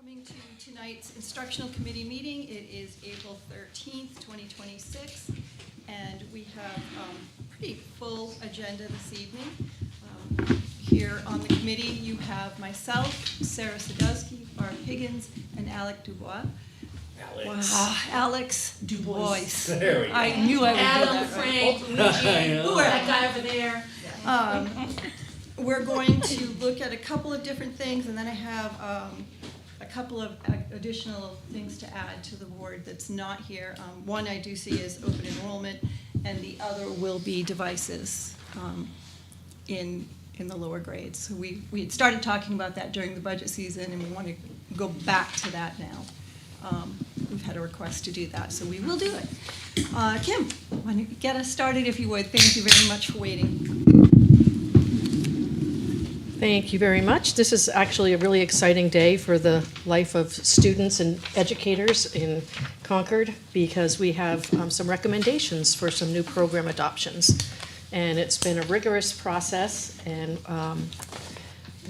Coming to tonight's instructional committee meeting. It is April 13th, 2026, and we have a pretty full agenda this evening. Here on the committee, you have myself, Sarah Sadowski, Barb Higgins, and Dubois. Alex. Wow, Alex Dubois. There we go. I knew I would Adam, do that right. Frank, Luigi, that guy over there. We're going to look at a couple of different things, and then I have a couple of additional things to add to the board that's not here. One I do see is open enrollment, and the other will be devices in the lower grades. So we had started talking about that during the budget season, and we want to go back to that now. We've had a request to do that, so we will do it. Kim, why don't you get us started if you would? Thank you very much for waiting. Thank you very much. This is actually a really exciting day for the life of students and educators in Concord because we have some recommendations for some new program adoptions. And it's been a rigorous process, and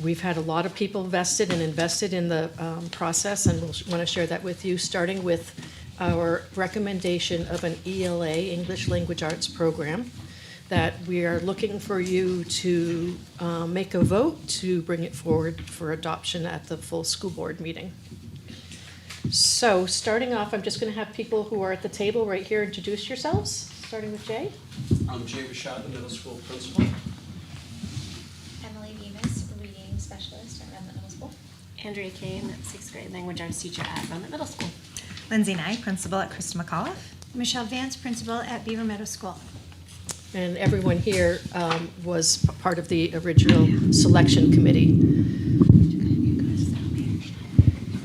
we've had a lot of people vested and invested in the process, and we'll want to share that with you, starting with our recommendation of an ELA, English Language Arts program, that we are looking for you to make a vote to bring it forward for adoption at the full school board meeting. So starting off, I'm just going to have people who are at the table right here introduce yourselves, starting with Jay. I'm Jay Rashad, the middle school principal. Emily Bemis, reading specialist at Enrollment Middle School. Andrea Kane, 6th grade language arts teacher at Enrollment Middle School. Lindsay Nye, principal at Krista McAuliffe. Michelle Vance, principal at Beaver Meadow School. And everyone here was part of the original selection committee.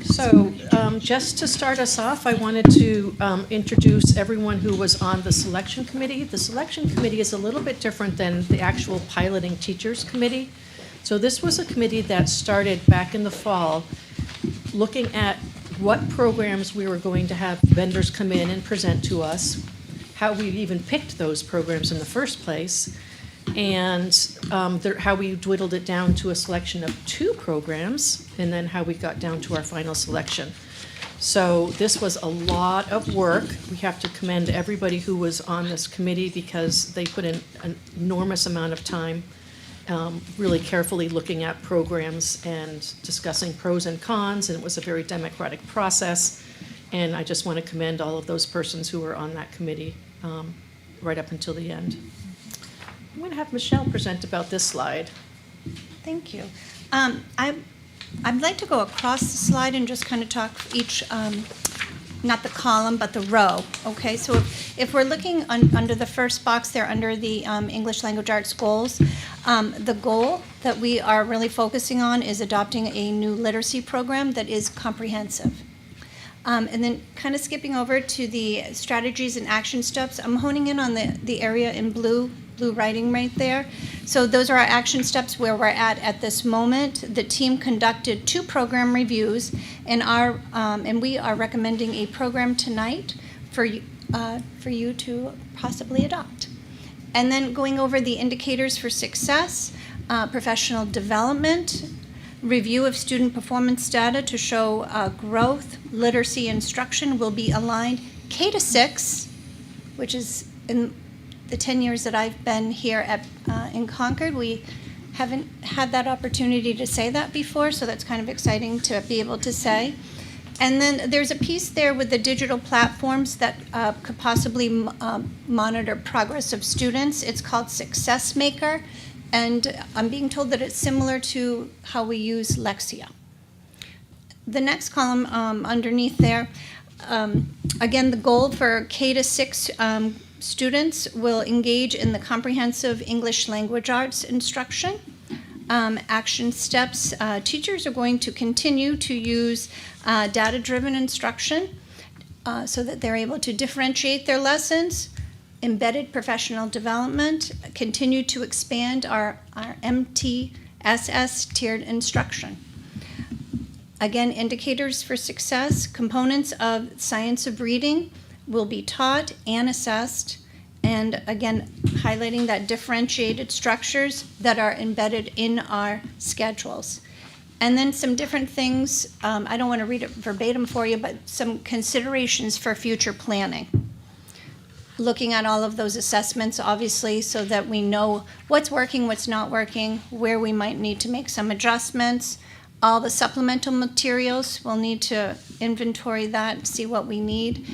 So just to start us off, I wanted to introduce everyone who was on the selection committee. The selection committee is a little bit different than the actual piloting teachers committee. So this was a committee that started back in the fall looking at what programs we were going to have vendors come in and present to us, how we even picked those programs in the first place, and how we dwindled it down to a selection of 2 programs, and then how we got down to our final selection. So this was a lot of work. We have to commend everybody who was on this committee because they put in an enormous amount of time really carefully looking at programs and discussing pros and cons, and it was a very democratic process. And I just want to commend all of those persons who were on that committee right up until the end. I'm going to have Michelle present about this slide. Thank you. I'd like to go across the slide and just kind of talk each, not the column, but the row. Okay, so if we're looking under the first box there, under the English Language Arts goals, the goal that we are really focusing on is adopting a new literacy program that is comprehensive. And then kind of skipping over to the strategies and action steps, I'm honing in on the area in blue writing right there. So those are our action steps where we're at this moment. The team conducted 2 program reviews, and we are recommending a program tonight for you to possibly adopt. And then going over the indicators for success, professional development, review of student performance data to show growth, literacy, instruction will be aligned. K-6, which is in the 10 years that I've been here in Concord, we haven't had that opportunity to say that before, so that's kind of exciting to be able to say. And then there's a piece there with the digital platforms that could possibly monitor progress of students. It's called Success Maker. And I'm being told that it's similar to how we use Lexia. The next column underneath there, again, the goal for K-6 students will engage in the comprehensive English language arts instruction. Action steps, teachers are going to continue to use data-driven instruction so that they're able to differentiate their lessons. Embedded professional development, continue to expand our MTSS tiered instruction. Again, indicators for success, components of science of reading will be taught and assessed, and again, highlighting that differentiated structures that are embedded in our schedules. And then some different things, I don't want to read it verbatim for you, but some considerations for future planning. Looking at all of those assessments, obviously, so that we know what's working, what's not working, where we might need to make some adjustments. All the supplemental materials, we'll need to inventory that, see what we need.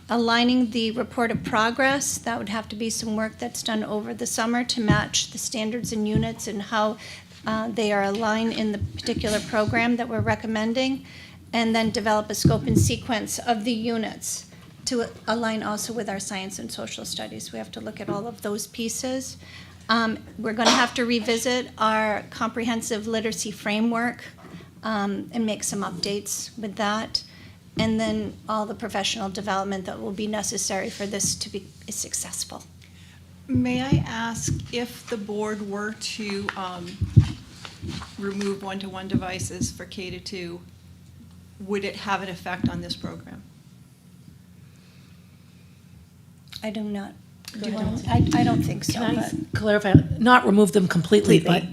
Aligning the report of progress, that would have to be some work that's done over the summer to match the standards and units and how they are aligned in the particular program that we're recommending. And then develop a scope and sequence of the units to align also with our science and social studies. We have to look at all of those pieces. We're going to have to revisit our comprehensive literacy framework and make some updates with that. And then all the professional development that will be necessary for this to be successful. May I ask if the board were to remove one-to-one devices for K-2, would it have an effect on this program? I do not. Go ahead. I don't think so. Can I But clarify, not remove them completely, but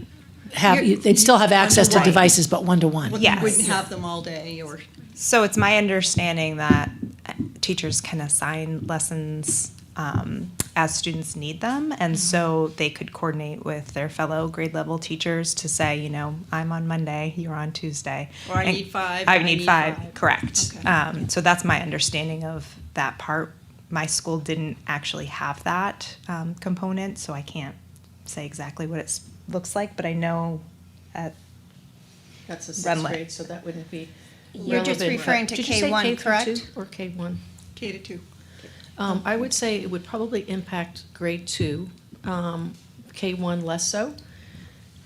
they'd still have access to Right. devices, but one-to-one? Yes. Wouldn't have them all day or? So it's my understanding that teachers can assign lessons as students need them, and so they could coordinate with their fellow grade level teachers to say, you know, I'm on Monday, you're on Tuesday. Or I And need 5. I need five, correct. Okay. So that's my understanding of that part. My school didn't actually have that component, so I can't say exactly what it looks like, but I know at That's a sixth Renlet. grade, so that wouldn't be You're just relevant. referring to Did you say K1, K through correct? 2 or K1? K-2. I would say it would probably impact grade 2, K1 less so.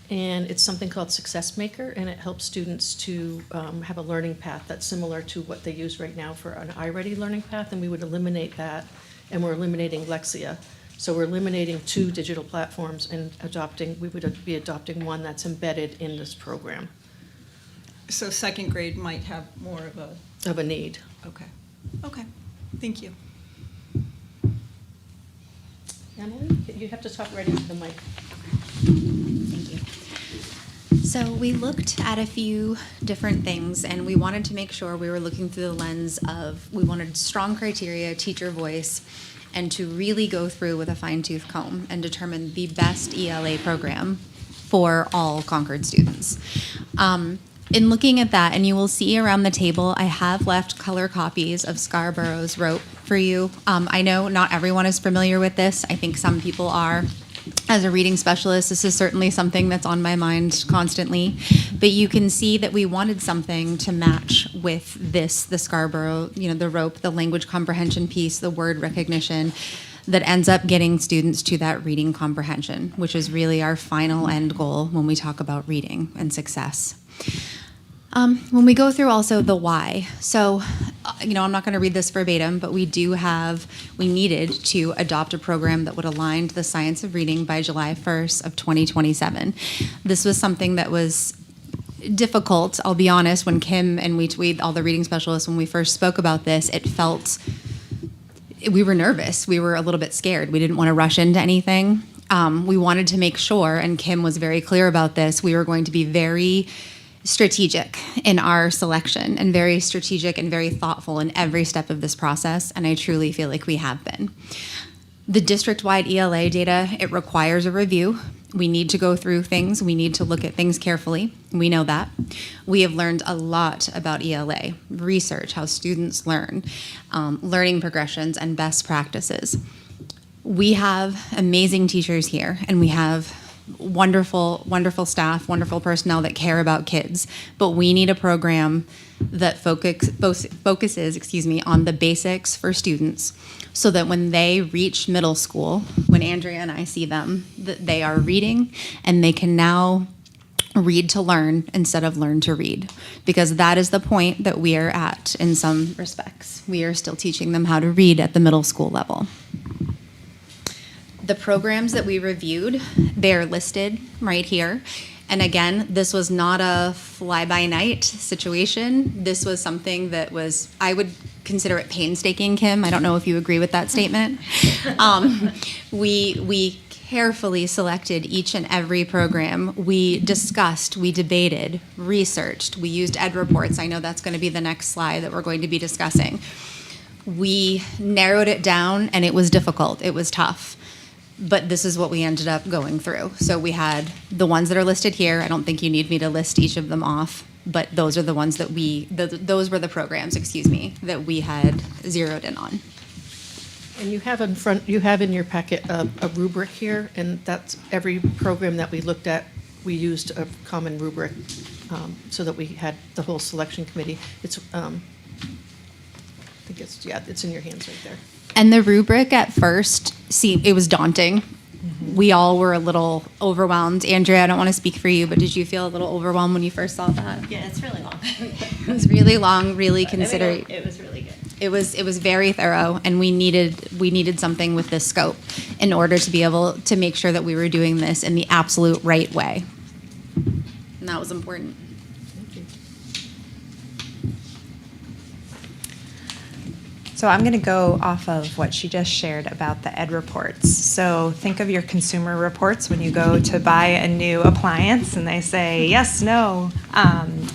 And it's something called Success Maker, and it helps students to have a learning path that's similar to what they use right now for an iReady learning path, and we would eliminate that, and we're eliminating Lexia. So we're eliminating 2 digital platforms and we would be adopting one that's embedded in this program So second grade might have more of a need. okay. Okay, thank you. Emily, you have to talk right into the mic. Thank you. So we looked at a few different things, and we wanted to make sure we were looking through the lens of, we wanted strong criteria, teacher voice, and to really go through with a fine-tooth comb and determine the best ELA program for all Concord students. In looking at that, and you will see around the table, I have left color copies of Scarborough's rope for you. I know not everyone is familiar with this. I think some people are. As a reading specialist, this is certainly something that's on my mind constantly. But you can see that we wanted something to match with this, the Scarborough, the rope, the language comprehension piece, the word recognition, that ends up getting students to that reading comprehension, which is really our final end goal when we talk about reading and success. When we go through also the why, so, I'm not going to read this verbatim, but we needed to adopt a program that would align to the science of reading by July 1st of 2027. This was something that was difficult, I'll be honest, when Kim and we all the reading specialists, when we first spoke about this, we were nervous. We were a little bit scared. We didn't want to rush into anything. We wanted to make sure, and Kim was very clear about this, we were going to be very strategic in our selection and very strategic and very thoughtful in every step of this process, and I truly feel like we have been. The district-wide ELA data, it requires a review. We need to go through things. We need to look at things carefully. We know that. We have learned a lot about ELA, research, how students learn, learning progressions, and best practices. We have amazing teachers here, and we have wonderful, wonderful staff, wonderful personnel that care about kids. But we need a program that focuses on the basics for students, so that when they reach middle school, when Andrea and I see them, that they are reading and they can now read to learn instead of learn to read. Because that is the point that we are at in some respects. We are still teaching them how to read at the middle school level. The programs that we reviewed, they're listed right here. And again, this was not a fly-by-night situation. This was something that was, I would consider it painstaking, Kim. I don't know if you agree with that statement. We carefully selected each and every program. We discussed, we debated, researched, we used ed reports. I know that's going to be the next slide that we're going to be discussing. We narrowed it down, and it was difficult. It was tough. But this is what we ended up going through. So we had the ones that are listed here. I don't think you need me to list each of them off, but those are the ones that those were the programs, that we had zeroed in on. And you have in your packet a rubric here, and that's every program that we looked at, we used a common rubric so that we had the whole selection committee. It's, I think it's in your hands right there. And the rubric at first, it was daunting. We all were a little overwhelmed. Andrea, I don't want to speak for you, but did you feel a little overwhelmed when you first saw that? Yeah, it's really long. It was really long, really considered. It was really good. It was very thorough, and we needed something with this scope in order to be able to make sure that we were doing this in the absolute right way. And that was important. So I'm going to go off of what she just shared about the ed reports. So think of your consumer reports when you go to buy a new appliance and they say yes, no.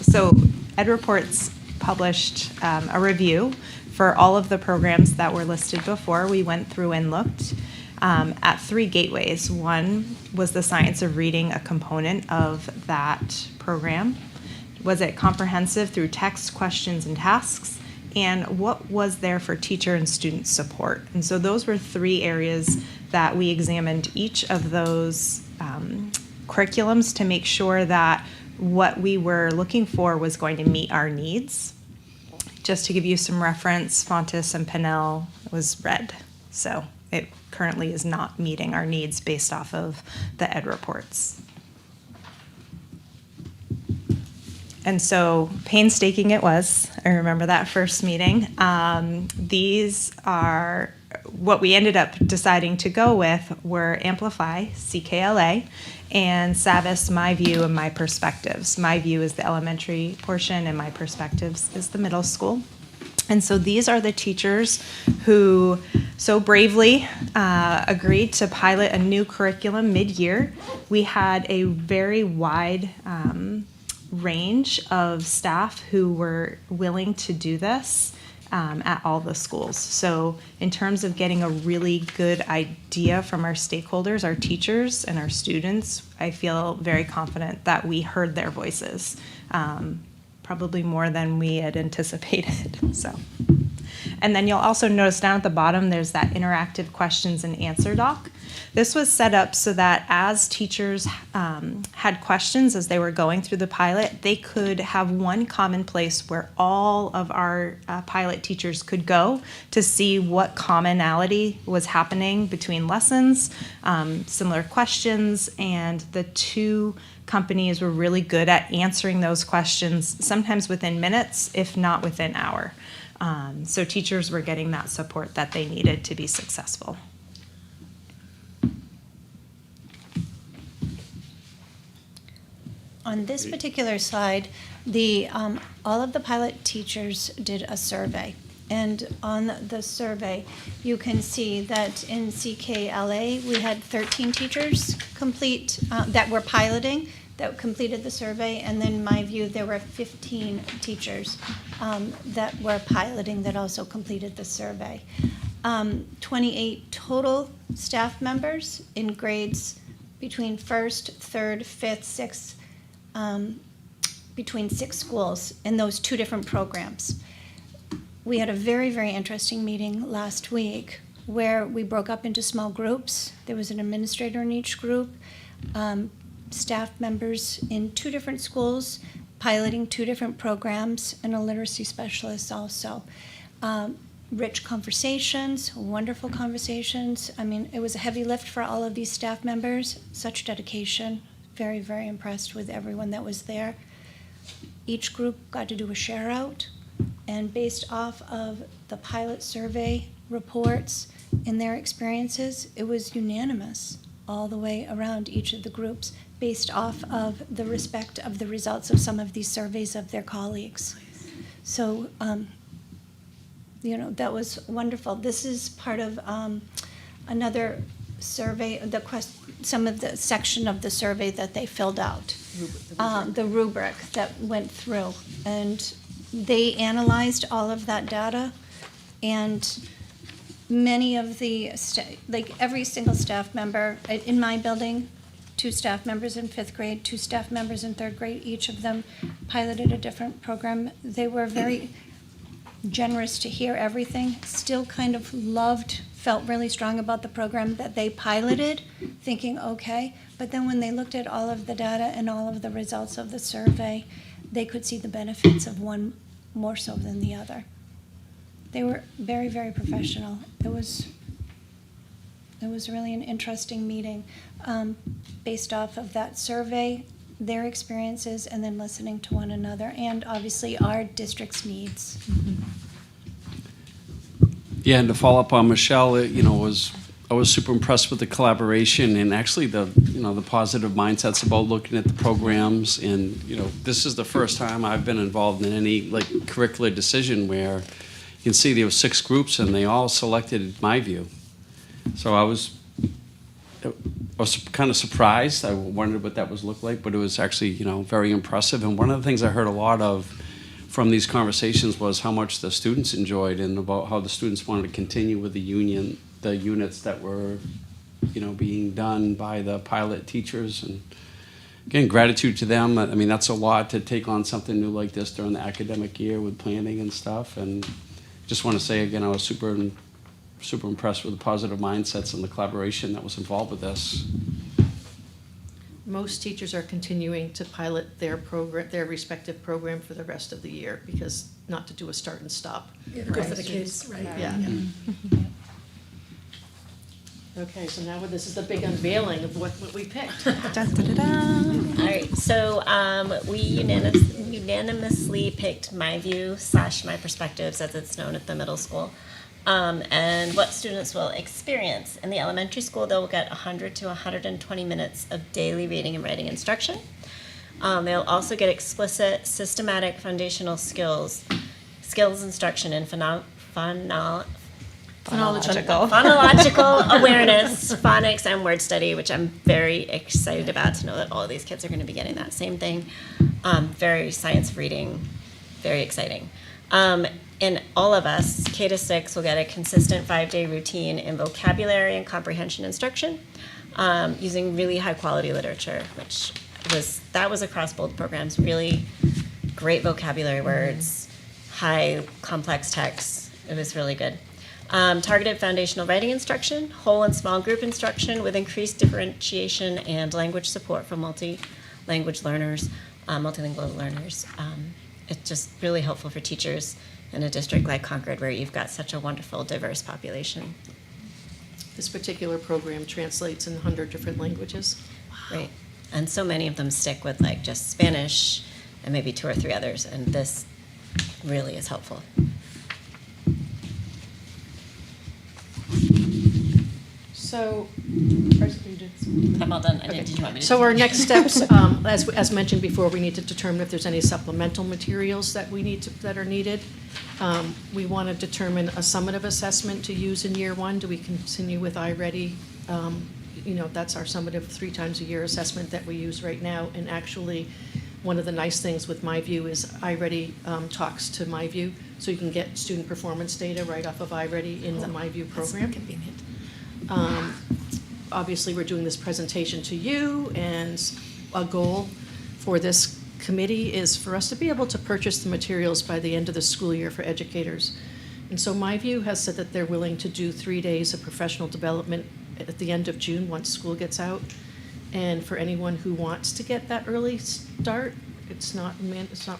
So ed reports published a review for all of the programs that were listed before. We went through and looked at 3 gateways. One was the science of reading, a component of that program. Was it comprehensive through text, questions, and tasks? And what was there for teacher and student support? And so those were 3 areas that we examined each of those curriculums to make sure that what we were looking for was going to meet our needs. Just to give you some reference, Fontes and Pinnell was red. So it currently is not meeting our needs based off of the ed reports. And so painstaking it was. I remember that first meeting. These are what we ended up deciding to go with were Amplify, CKLA, and Savvis, My View and My Perspectives. My View is the elementary portion, and My Perspectives is the middle school. And so these are the teachers who so bravely agreed to pilot a new curriculum mid-year. We had a very wide range of staff who were willing to do this at all the schools. So in terms of getting a really good idea from our stakeholders, our teachers and our students, I feel very confident that we heard their voices, probably more than we had anticipated. So, and then you'll also notice down at the bottom there's that interactive questions and answer doc. This was set up so that as teachers had questions as they were going through the pilot, they could have one common place where all of our pilot teachers could go to see what commonality was happening between lessons, similar questions, and the 2 companies were really good at answering those questions, sometimes within minutes, if not within an hour. So teachers were getting that support that they needed to be successful. On this particular slide, all of the pilot teachers did a survey. And on the survey, you can see that in CKLA, we had 13 teachers complete that were piloting, that completed the survey. And then My View, there were 15 teachers that were piloting that also completed the survey. 28 total staff members in grades between 1st, 3rd, 5th, 6th, between 6 schools in those 2 different programs. We had a very, very interesting meeting last week where we broke up into small groups. There was an administrator in each group, staff members in 2 different schools, piloting 2 different programs, and a literacy specialist also. Rich conversations, wonderful conversations. I mean, it was a heavy lift for all of these staff members, such dedication. Very, very impressed with everyone that was there. Each group got to do a share out, and based off of the pilot survey reports and their experiences, it was unanimous all the way around each of the groups based off of the respect of the results of some of these surveys of their colleagues. So, that was wonderful. This is part of another survey, some of the section of the survey that they filled out. The rubric that went through. And they analyzed all of that data, and many of the, like every single staff member in my building, 2 staff members in 5th grade, 2 staff members in 3rd grade, each of them piloted a different program. They were very generous to hear everything, still kind of felt really strong about the program that they piloted, thinking, okay. But then when they looked at all of the data and all of the results of the survey, they could see the benefits of one more so than the other. They were very, very professional. It was really an interesting meeting based off of that survey, their experiences, and then listening to one another, and obviously our district's needs. Yeah, and to follow up on Michelle, I was super impressed with the collaboration and actually the positive mindsets about looking at the programs. And this is the first time I've been involved in any curricular decision where you can see there were 6 groups and they all selected my view. So I was kind of surprised. I wondered what that would look like, but it was actually very impressive. And one of the things I heard a lot of from these conversations was how much the students enjoyed and about how the students wanted to continue with the units that were being done by the pilot teachers. And again, gratitude to them. I mean, that's a lot to take on something new like this during the academic year with planning and stuff. And just want to say again, I was super impressed with the positive mindsets and the collaboration that was involved with this. Most teachers are continuing to pilot their respective program for the rest of the year, because not to do a start and stop. Good for the kids, right? Yeah. Okay, so now this is the big unveiling of what we picked. All right, so we unanimously picked My View / My Perspectives, as it's known at the middle school. And what students will experience. In the elementary school, they'll get 100 to 120 minutes of daily reading and writing instruction. They'll also get explicit, systematic, foundational skills instruction in phonological awareness, phonics, and word study, which I'm very excited about to know that all of these kids are going to be getting that same thing. Very science reading, very exciting. And all of us, K to 6, will get a consistent 5-day routine in vocabulary and comprehension instruction using really high quality literature, that was across both programs. Really great vocabulary words, high complex texts. It was really good. Targeted foundational writing instruction, whole and small group instruction with increased differentiation and language support for multilingual learners. It's just really helpful for teachers in a district like Concord, where you've got such a wonderful, diverse population. This particular program translates in 100 different languages. Wow. Right. And so many of them stick with just Spanish and maybe 2 or 3 others, and this really is helpful. So, I'm all done. Did you want me to? So our next steps, as mentioned before, we need to determine if there's any supplemental materials that that are needed. We want to determine a summative assessment to use in year 1. Do we continue with iReady? That's our summative 3 times a year assessment that we use right now. And actually, one of the nice things with MyView is iReady talks to MyView, so you can get student performance data right off of iReady in the MyView program. That's convenient. Obviously, we're doing this presentation to you, and a goal for this committee is for us to be able to purchase the materials by the end of the school year for educators. And so MyView has said that they're willing to do 3 days of professional development at the end of June once school gets out. And for anyone who wants to get that early start, it's not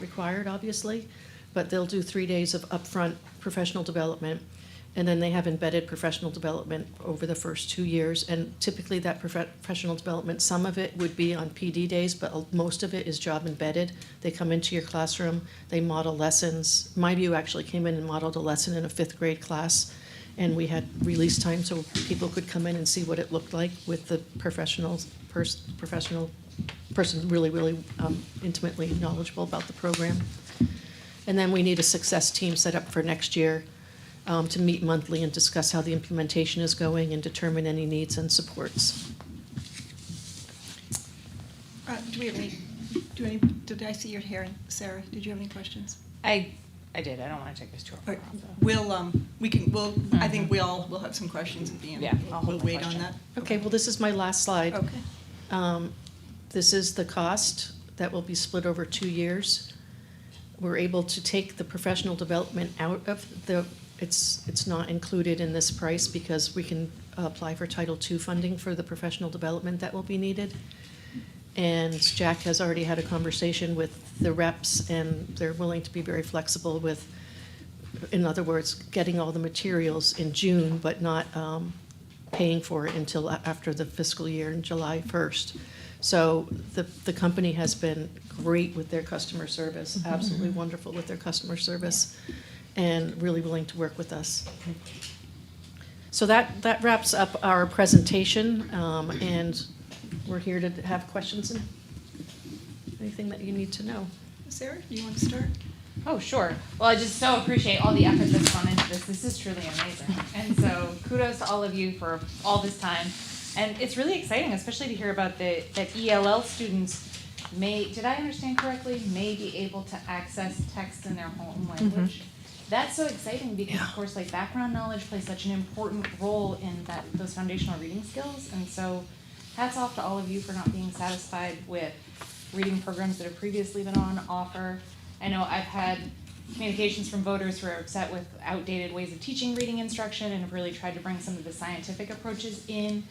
required, obviously, but they'll do 3 days of upfront professional development. And then they have embedded professional development over the first 2 years. And typically that professional development, some of it would be on PD days, but most of it is job embedded. They come into your classroom, they model lessons. MyView actually came in and modeled a lesson in a 5th grade class. And we had release time so people could come in and see what it looked like with the professional person really, really intimately knowledgeable about the program. And then we need a success team set up for next year. to meet monthly and discuss how the implementation is going and determine any needs and supports. Do we have any, did I see your hand, Sarah? Did you have any questions? I did. I don't want to take this too All far. right. I think we all will have some questions at the end. Yeah, I'll hold We'll my wait on question. that. Okay, well, this is my last slide. Okay. This is the cost that will be split over 2 years. We're able to take the professional development out of it's not included in this price because we can apply for Title II funding for the professional development that will be needed. And Jack has already had a conversation with the reps, and they're willing to be very flexible with, in other words, getting all the materials in June, but not paying for it until after the fiscal year in July 1st. So the company has been great with their customer service, absolutely wonderful with their customer service, and really willing to work with us. So that wraps up our presentation, and we're here to have questions and anything that you need to know. Sarah, do you want to start? Oh, sure. Well, I just so appreciate all the effort that's gone into this. This is truly amazing. And so kudos to all of you for all this time. And it's really exciting, especially to hear about that ELL students did I understand correctly, may be able to access text in their home language. That's so exciting because, of course, like background knowledge plays such an important role in those foundational reading skills. And so hats off to all of you for not being satisfied with reading programs that have previously been on offer. I know I've had communications from voters who are upset with outdated ways of teaching reading instruction and have really tried to bring some of the scientific approaches in.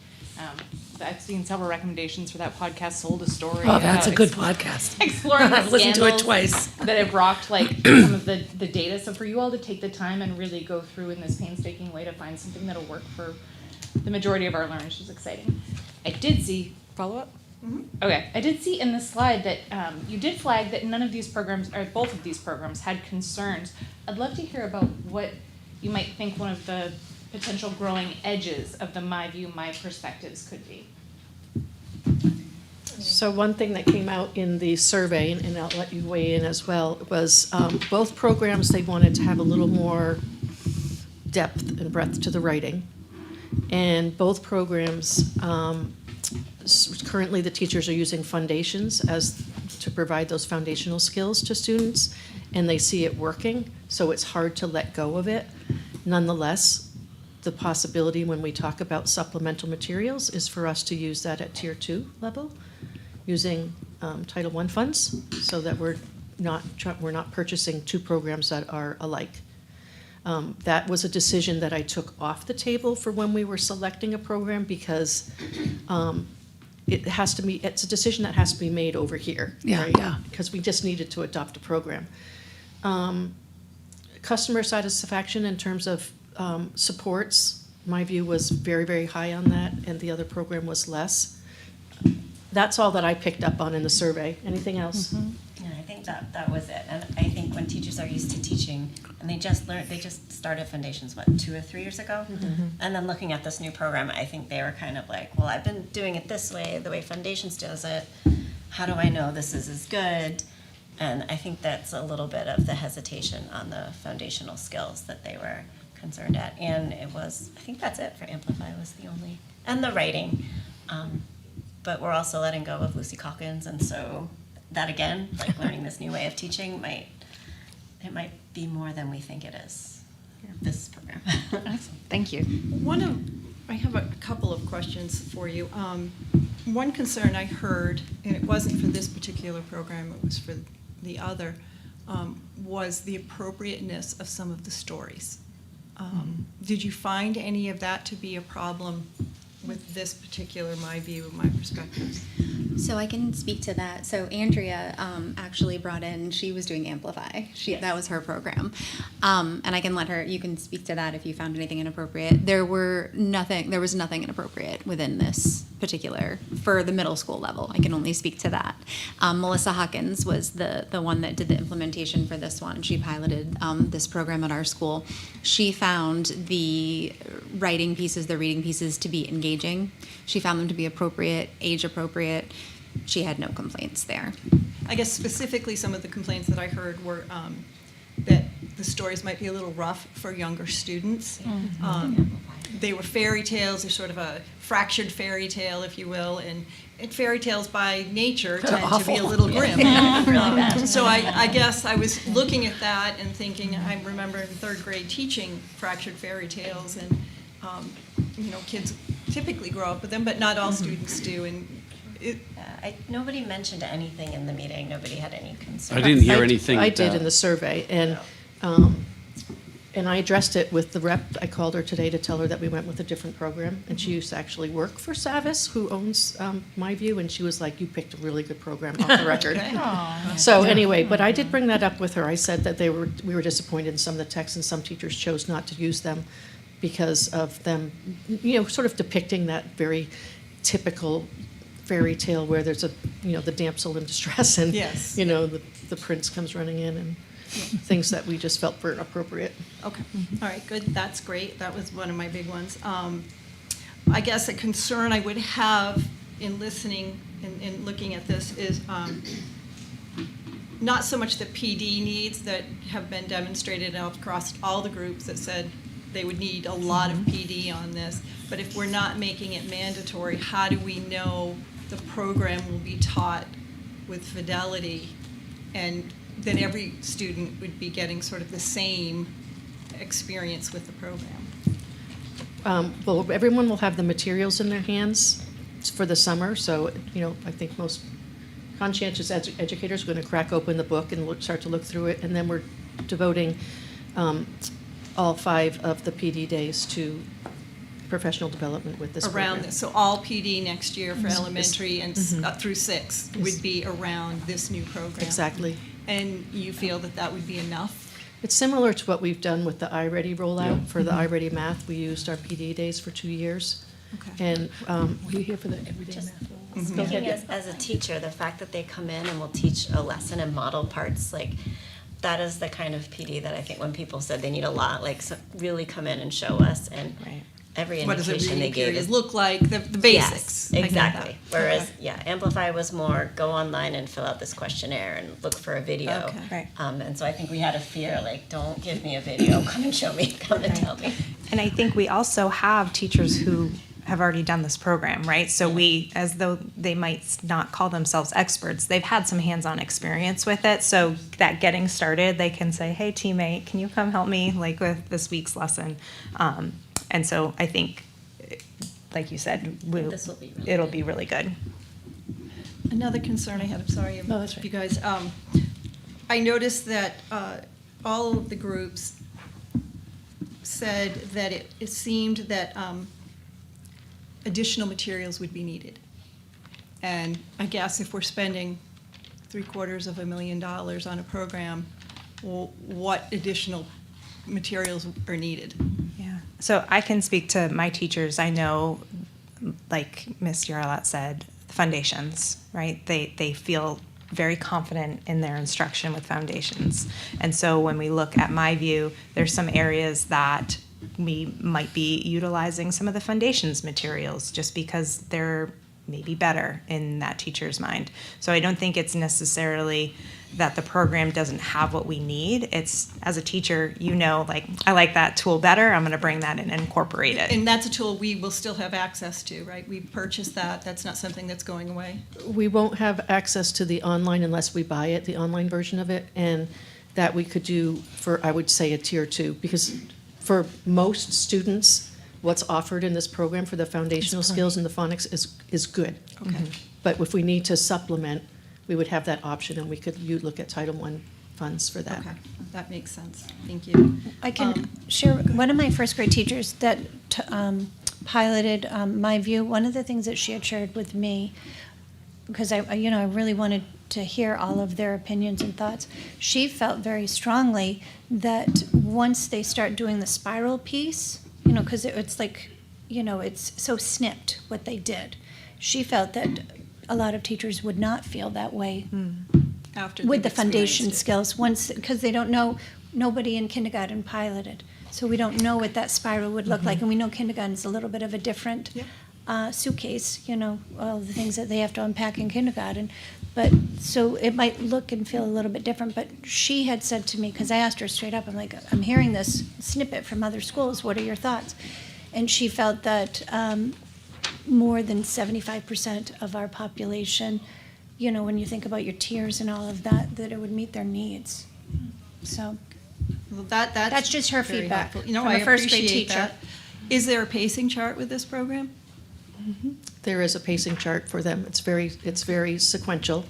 I've seen several recommendations for that podcast, Sold a Story. Oh, that's a good podcast. Exploring the I've listened to it scandals twice. that have rocked like some of the data. So for you all to take the time and really go through in this painstaking way to find something that'll work for the majority of our learners is exciting. I did see, follow up? Okay, I did see in the slide that you did flag that none of these programs, or both of these programs, had concerns. I'd love to hear about what you might think one of the potential growing edges of the My View, My Perspectives could be. So one thing that came out in the survey, and I'll let you weigh in as well, was both programs, they wanted to have a little more depth and breadth to the writing. And both programs, currently the teachers are using foundations to provide those foundational skills to students, and they see it working, so it's hard to let go of it. Nonetheless, the possibility when we talk about supplemental materials is for us to use that at Tier 2 level, using Title I funds, so that we're not purchasing two programs that are alike. That was a decision that I took off the table for when we were selecting a program because it's a decision that has to be made over here, right? Yeah. Because we just needed to adopt a program. Customer satisfaction in terms of supports, my view was very, very high on that, and the other program was less. That's all that I picked up on in the survey. Anything else? Yeah, I think that was it. And I think when teachers are used to teaching and they just started Foundations, 2 or 3 years ago? And then looking at this new program, I think they were kind of like, well, I've been doing it this way, the way Foundations does it. How do I know this is as good? And I think that's a little bit of the hesitation on the foundational skills that they were concerned at. And I think that's it for Amplify was the only, and the writing. But we're also letting go of Lucy Calkins, and so that again, like learning this new way of teaching might be more than we think it is, this program. Thank you. I have a couple of questions for you. One concern I heard, and it wasn't for this particular program, it was for the other, was the appropriateness of some of the stories. Did you find any of that to be a problem with this particular My View, My Perspectives? So I can speak to that. So Andrea actually brought in, she was doing Amplify. That was her program. And I can let her, you can speak to that if you found anything inappropriate. There was nothing inappropriate within this particular, for the middle school level. I can only speak to that. Melissa Hawkins was the one that did the implementation for this one. She piloted this program at our school. She found the writing pieces, the reading pieces to be engaging. She found them to be appropriate, age appropriate. She had no complaints there. I guess specifically some of the complaints that I heard were that the stories might be a little rough for younger students. They were fairy tales, they're sort of a fractured fairy tale, if you will, and fairy tales by nature tend to be a little grim. So I guess I was looking at that and thinking, I remember in third grade teaching fractured fairy tales, and kids typically grow up with them, but not all students do. And Nobody mentioned anything in the meeting. Nobody had any concerns. I didn't hear anything. I did in the survey, and I addressed it with the rep. I called her today to tell her that we went with a different program, and she used to actually work for Savis, who owns MyView, and she was like, "You picked a really good program off the record." So anyway, but I did bring that up with her. I said that we were disappointed in some of the texts, and some teachers chose not to use them because of them, sort of depicting that very typical fairy tale where there's the damsel in distress, and Yes. the prince comes running in, and things that we just felt were appropriate. Okay, all right, good, that's great, that was one of my big ones. I guess a concern I would have in listening and looking at this is not so much the PD needs that have been demonstrated across all the groups that said they would need a lot of PD on this, but if we're not making it mandatory, how do we know the program will be taught with fidelity and that every student would be getting sort of the same experience with the program? Well, everyone will have the materials in their hands for the summer, so, I think most conscientious educators are going to crack open the book and start to look through it, and then we're devoting all 5 of the PD days to professional development with this program. Around this, so all PD next year for elementary and through 6 would be around this new program? Exactly. And you feel that that would be enough? It's similar to what we've done with the iReady rollout. For the iReady Math, we used our PD days for 2 years. Okay. And Were you here for the everyday math? Speaking as a teacher, the fact that they come in and will teach a lesson and model parts, that is the kind of PD that I think when people said they need a lot, really come in and show us, and every What does a indication they reading gave period is look like, the basics? Yes, I get exactly. that. Whereas, Amplify was more go online and fill out this questionnaire and look for a video. Okay. Right. And so I think we had a fear, don't give me a video, come and show me, come and tell me. And I think we also have teachers who have already done this program, right? So we, as though they might not call themselves experts, they've had some hands-on experience with it. So that getting started, they can say, "Hey, teammate, can you come help me with this week's lesson?" And so I think, like you said, This will be really it'll good. be really good. Another concern I had, I'm sorry, No, that's you guys, I noticed that all of the groups said that it seemed that additional materials would be needed. And I guess if we're spending $750,000 on a program, well, what additional materials are needed? Yeah. So I can speak to my teachers. I know, like Ms. Yarlat said, foundations, right? They feel very confident in their instruction with foundations. And so when we look at MyView, there's some areas that we might be utilizing some of the foundations materials just because they're maybe better in that teacher's mind. So I don't think it's necessarily that the program doesn't have what we need. It's, as a teacher, I like that tool better, I'm going to bring that in and incorporate it. And that's a tool we will still have access to, right? We purchased that, that's not something that's going away? we won't have access to the online unless we buy it, the online version of it, and that we could do for, I would say, a tier 2, because for most students, what's offered in this program for the foundational skills and the phonics is good. Okay. But if we need to supplement, we would have that option, and you'd look at Title I funds for that. Okay, that makes sense, thank you. I can share, one of my first grade teachers that piloted MyView, one of the things that she had shared with me, because I really wanted to hear all of their opinions and thoughts, she felt very strongly that once they start doing the spiral piece, because it's it's so snipped what they did, she felt that a lot of teachers would not feel that way After with the they've foundation experienced skills, because they don't know, nobody in kindergarten piloted. So we don't know what that spiral would look like, and we know kindergarten's a little bit of a different Yep. suitcase, all the things that they have to unpack in kindergarten. But, so it might look and feel a little bit different, but she had said to me, because I asked her straight up, I'm like, I'm hearing this snippet from other schools, what are your thoughts? And she felt that more than 75% of our population, when you think about your tiers and all of that, that it would meet their needs. So Well, that's just her very feedback helpful. from I a first grade appreciate teacher. that. Is there a pacing chart with this program? There is a pacing chart for them. It's very sequential.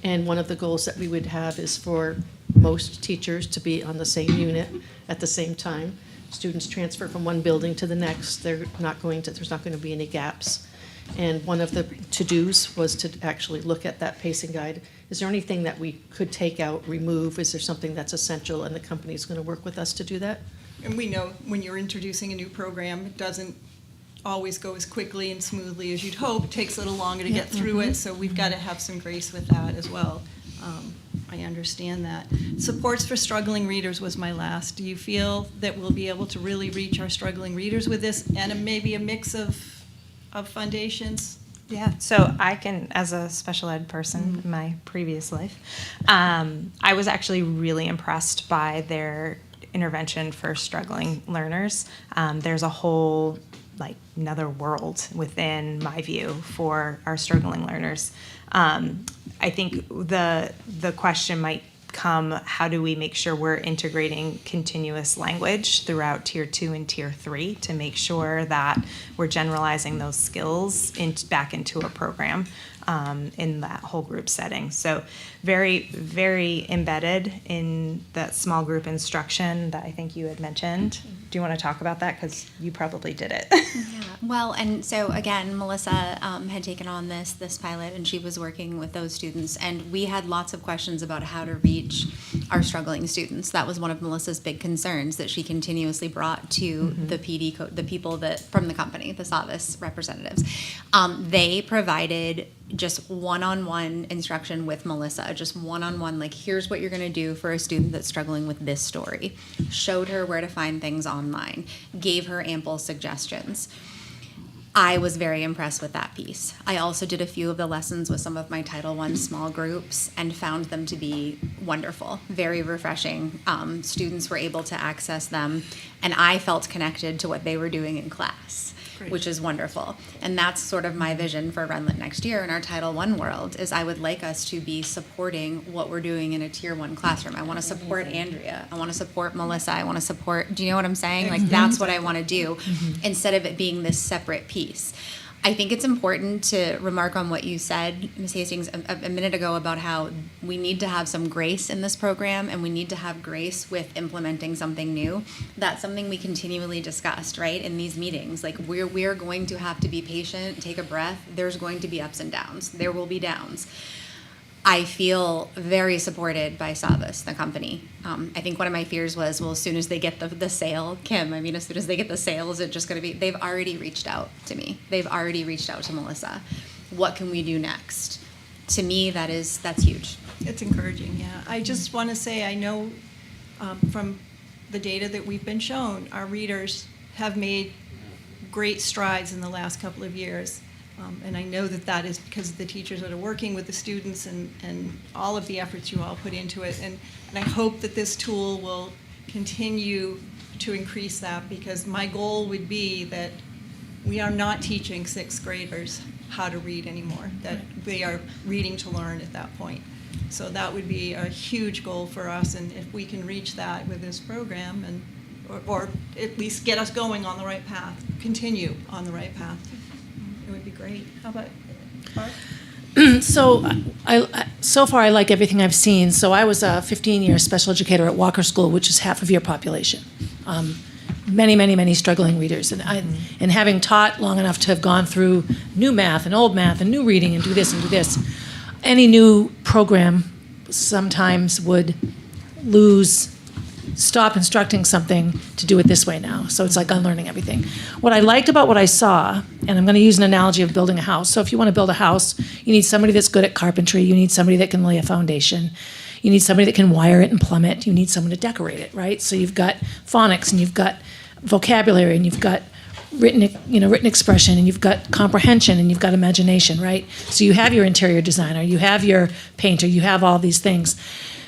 And one of the goals that we would have is for most teachers to be on the same unit at the same time. Students transfer from one building to the next. There's not going to be any gaps. And one of the to-dos was to actually look at that pacing guide. Is there anything that we could take out, remove? Is there something that's essential, and the company's going to work with us to do that? And we know when you're introducing a new program, it doesn't always go as quickly and smoothly as you'd hope. It takes a little longer to get through it, so we've got to have some grace with that as well. I understand that. Supports for struggling readers was my last. Do you feel that we'll be able to really reach our struggling readers with this, and maybe a mix of foundations? Yeah, so I can, as a special ed person in my previous life, I was actually really impressed by their intervention for struggling learners. There's a whole, another world within my view for our struggling learners. I think the question might come, how do we make sure we're integrating continuous language throughout Tier 2 and Tier 3 to make sure that we're generalizing those skills back into a program in that whole group setting. So very, very embedded in that small group instruction that I think you had mentioned. Do you want to talk about that? Because you probably did it. Yeah. Well, and so again, Melissa had taken on this pilot, and she was working with those students, and we had lots of questions about how to reach our struggling students. That was one of Melissa's big concerns that she continuously brought to the PD, the people that from the company, the Savas representatives. They provided just one-on-one instruction with Melissa, just one-on-one, here's what you're going to do for a student that's struggling with this story. Showed her where to find things online, gave her ample suggestions. I was very impressed with that piece. I also did a few of the lessons with some of my Title I small groups and found them to be wonderful, very refreshing. Students were able to access them, and I felt connected to what they were doing in class. Great. Which is wonderful. And that's sort of my vision for Renlet next year in our Title I world, is I would like us to be supporting what we're doing in a Tier 1 classroom. I want to support Andrea. I want to support Melissa. I want to support, do you know what I'm saying? That's what I want to do instead of it being this separate piece. I think it's important to remark on what you said, Ms. Hastings, a minute ago about how we need to have some grace in this program, and we need to have grace with implementing something new. That's something we continually discussed, right, in these meetings. We're going to have to be patient, take a breath. There's going to be ups and downs. There will be downs. I feel very supported by Savas, the company. I think one of my fears was, well, as soon as they get the sale, Kim, as soon as they get the sale, is it just going to be, they've already reached out to me. They've already reached out to Melissa. What can we do next? To me, that's huge. It's encouraging, yeah. I just want to say, I know from the data that we've been shown, our readers have made great strides in the last couple of years. And I know that is because of the teachers that are working with the students and all of the efforts you all put into it. And I hope that this tool will continue to increase that, because my goal would be that we are not teaching sixth graders how to read anymore, that they are reading to learn at that point. So that would be a huge goal for us, and if we can reach that with this program, or at least get us going on the right path, continue on the right path, it would be great. How about Barb? So far I like everything I've seen. So I was a 15-year special educator at Walker School, which is half of your population. Many struggling readers. And and having taught long enough to have gone through new math and old math and new reading and do this, any new program sometimes would stop instructing something to do it this way now. So it's like unlearning everything. What I liked about what I saw, and I'm going to use an analogy of building a house. So if you want to build a house, you need somebody that's good at carpentry. You need somebody that can lay a foundation. You need somebody that can wire it and plumb it. You need someone to decorate it, right? So you've got phonics, and you've got vocabulary, and you've got written expression, and you've got comprehension, and you've got imagination, right? So you have your interior designer, you have your painter, you have all these things.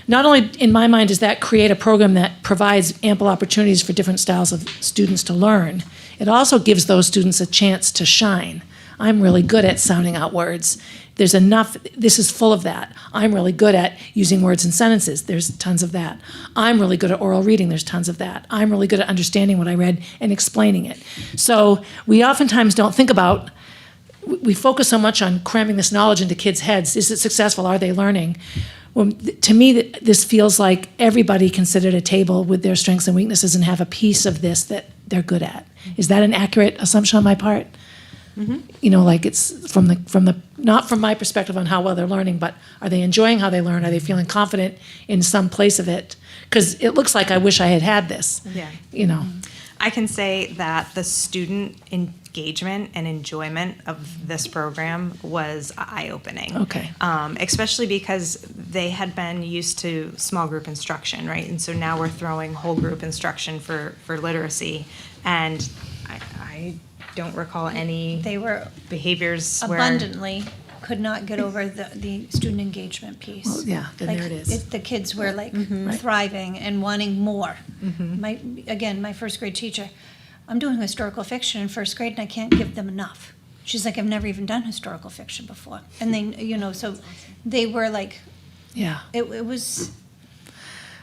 Not only, in my mind, does that create a program that provides ample opportunities for different styles of students to learn, it also gives those students a chance to shine. I'm really good at sounding out words. There's enough, this is full of that. I'm really good at using words in sentences. There's tons of that. I'm really good at oral reading. There's tons of that. I'm really good at understanding what I read and explaining it. So we oftentimes don't think about, we focus so much on cramming this knowledge into kids' heads. Is it successful? Are they learning? Well, to me, this feels like everybody can sit at a table with their strengths and weaknesses and have a piece of this that they're good at. Is that an accurate assumption on my part? Mm-hmm. Like it's from the not from my perspective on how well they're learning, but are they enjoying how they learn? Are they feeling confident in some place of it? Because it looks like I wish I had this. Yeah. I can say that the student engagement and enjoyment of this program was eye-opening. Okay. Especially because they had been used to small group instruction, right? And so now we're throwing whole group instruction for literacy. And I don't recall any They were behaviors where abundantly could not get over the student engagement piece. Well, yeah, then Like, there it is. The kids were like Right. thriving and wanting more. My first grade teacher, I'm doing historical fiction in first grade and I can't give them enough. She's like, I've never even done historical fiction before. And they, so they were like, Yeah. it was.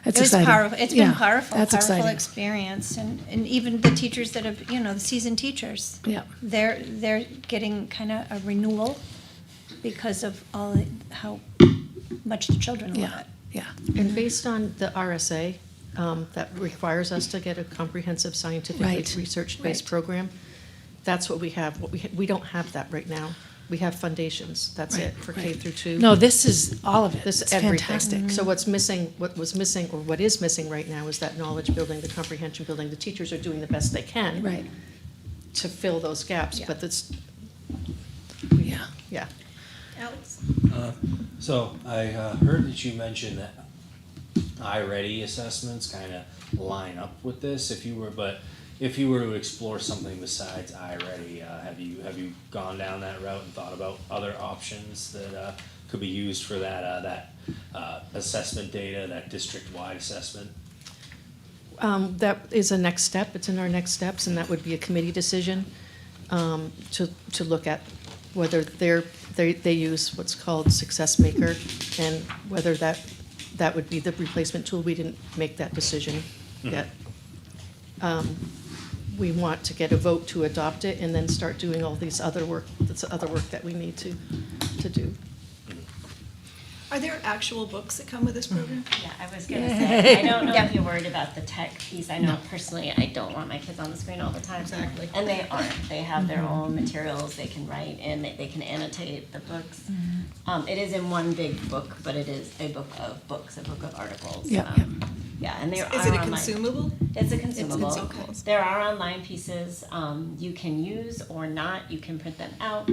That's It was exciting. powerful. It's Yeah, been powerful, that's powerful exciting. experience, and even the teachers that have, the seasoned teachers. Yeah. They're getting kind of a renewal because of how much the children love Yeah. it. Yeah. And based on the RSA, that requires us to get a comprehensive scientific Right. research-based Right. program, that's what we have. We don't have that right now. We have foundations, that's Right, it, for K right. through 2. No, this is all of it. This It's is everything. fantastic. So what was missing, or what is missing right now is that knowledge building, the comprehension building. The teachers are doing the best they can Right. to fill those gaps, Yeah. but that's, Yeah. yeah. Alex? So I heard that you mentioned that iReady assessments kind of line up with this. If you were to explore something besides iReady, have you gone down that route and thought about other options that could be used for that assessment data, that district-wide assessment? That is a next step. It's in our next steps, and that would be a committee decision to look at whether they use what's called Success Maker, and whether that would be the replacement tool. We didn't make that decision yet. We want to get a vote to adopt it, and then start doing all these other work that we need to do. Are there actual books that come with this program? Yeah, I was gonna say, I don't know if you're worried about the tech piece. I know personally, I don't want my kids on the screen all the time. Exactly. And they aren't. They have their own materials. They can write and they can annotate the books. It is in one big book, but it is a book of books, a book of articles. Yeah. Yeah, and there are Is it a online- consumable? It's a consumable. okay. There are online pieces you can use or not. You can print them out.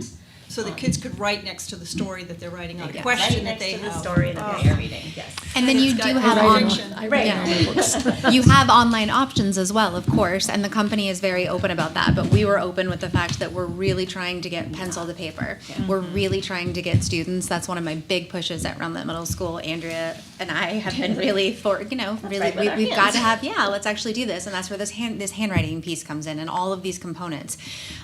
So the kids could write next to the story that they're writing on a Yeah, question right that they next to have. the story that they are reading. Yes. And then you It's do got have writing online, on- I write all my books. you have online options as well, of course, and the company is very open about that. But we were open with the fact that we're really trying to get pencil to paper. We're really trying to get students. That's one of my big pushes at Roundlet Middle School. Andrea and I have been really right with our we've got hands. to have, let's actually do this, and that's where this handwriting piece comes in, and all of these components.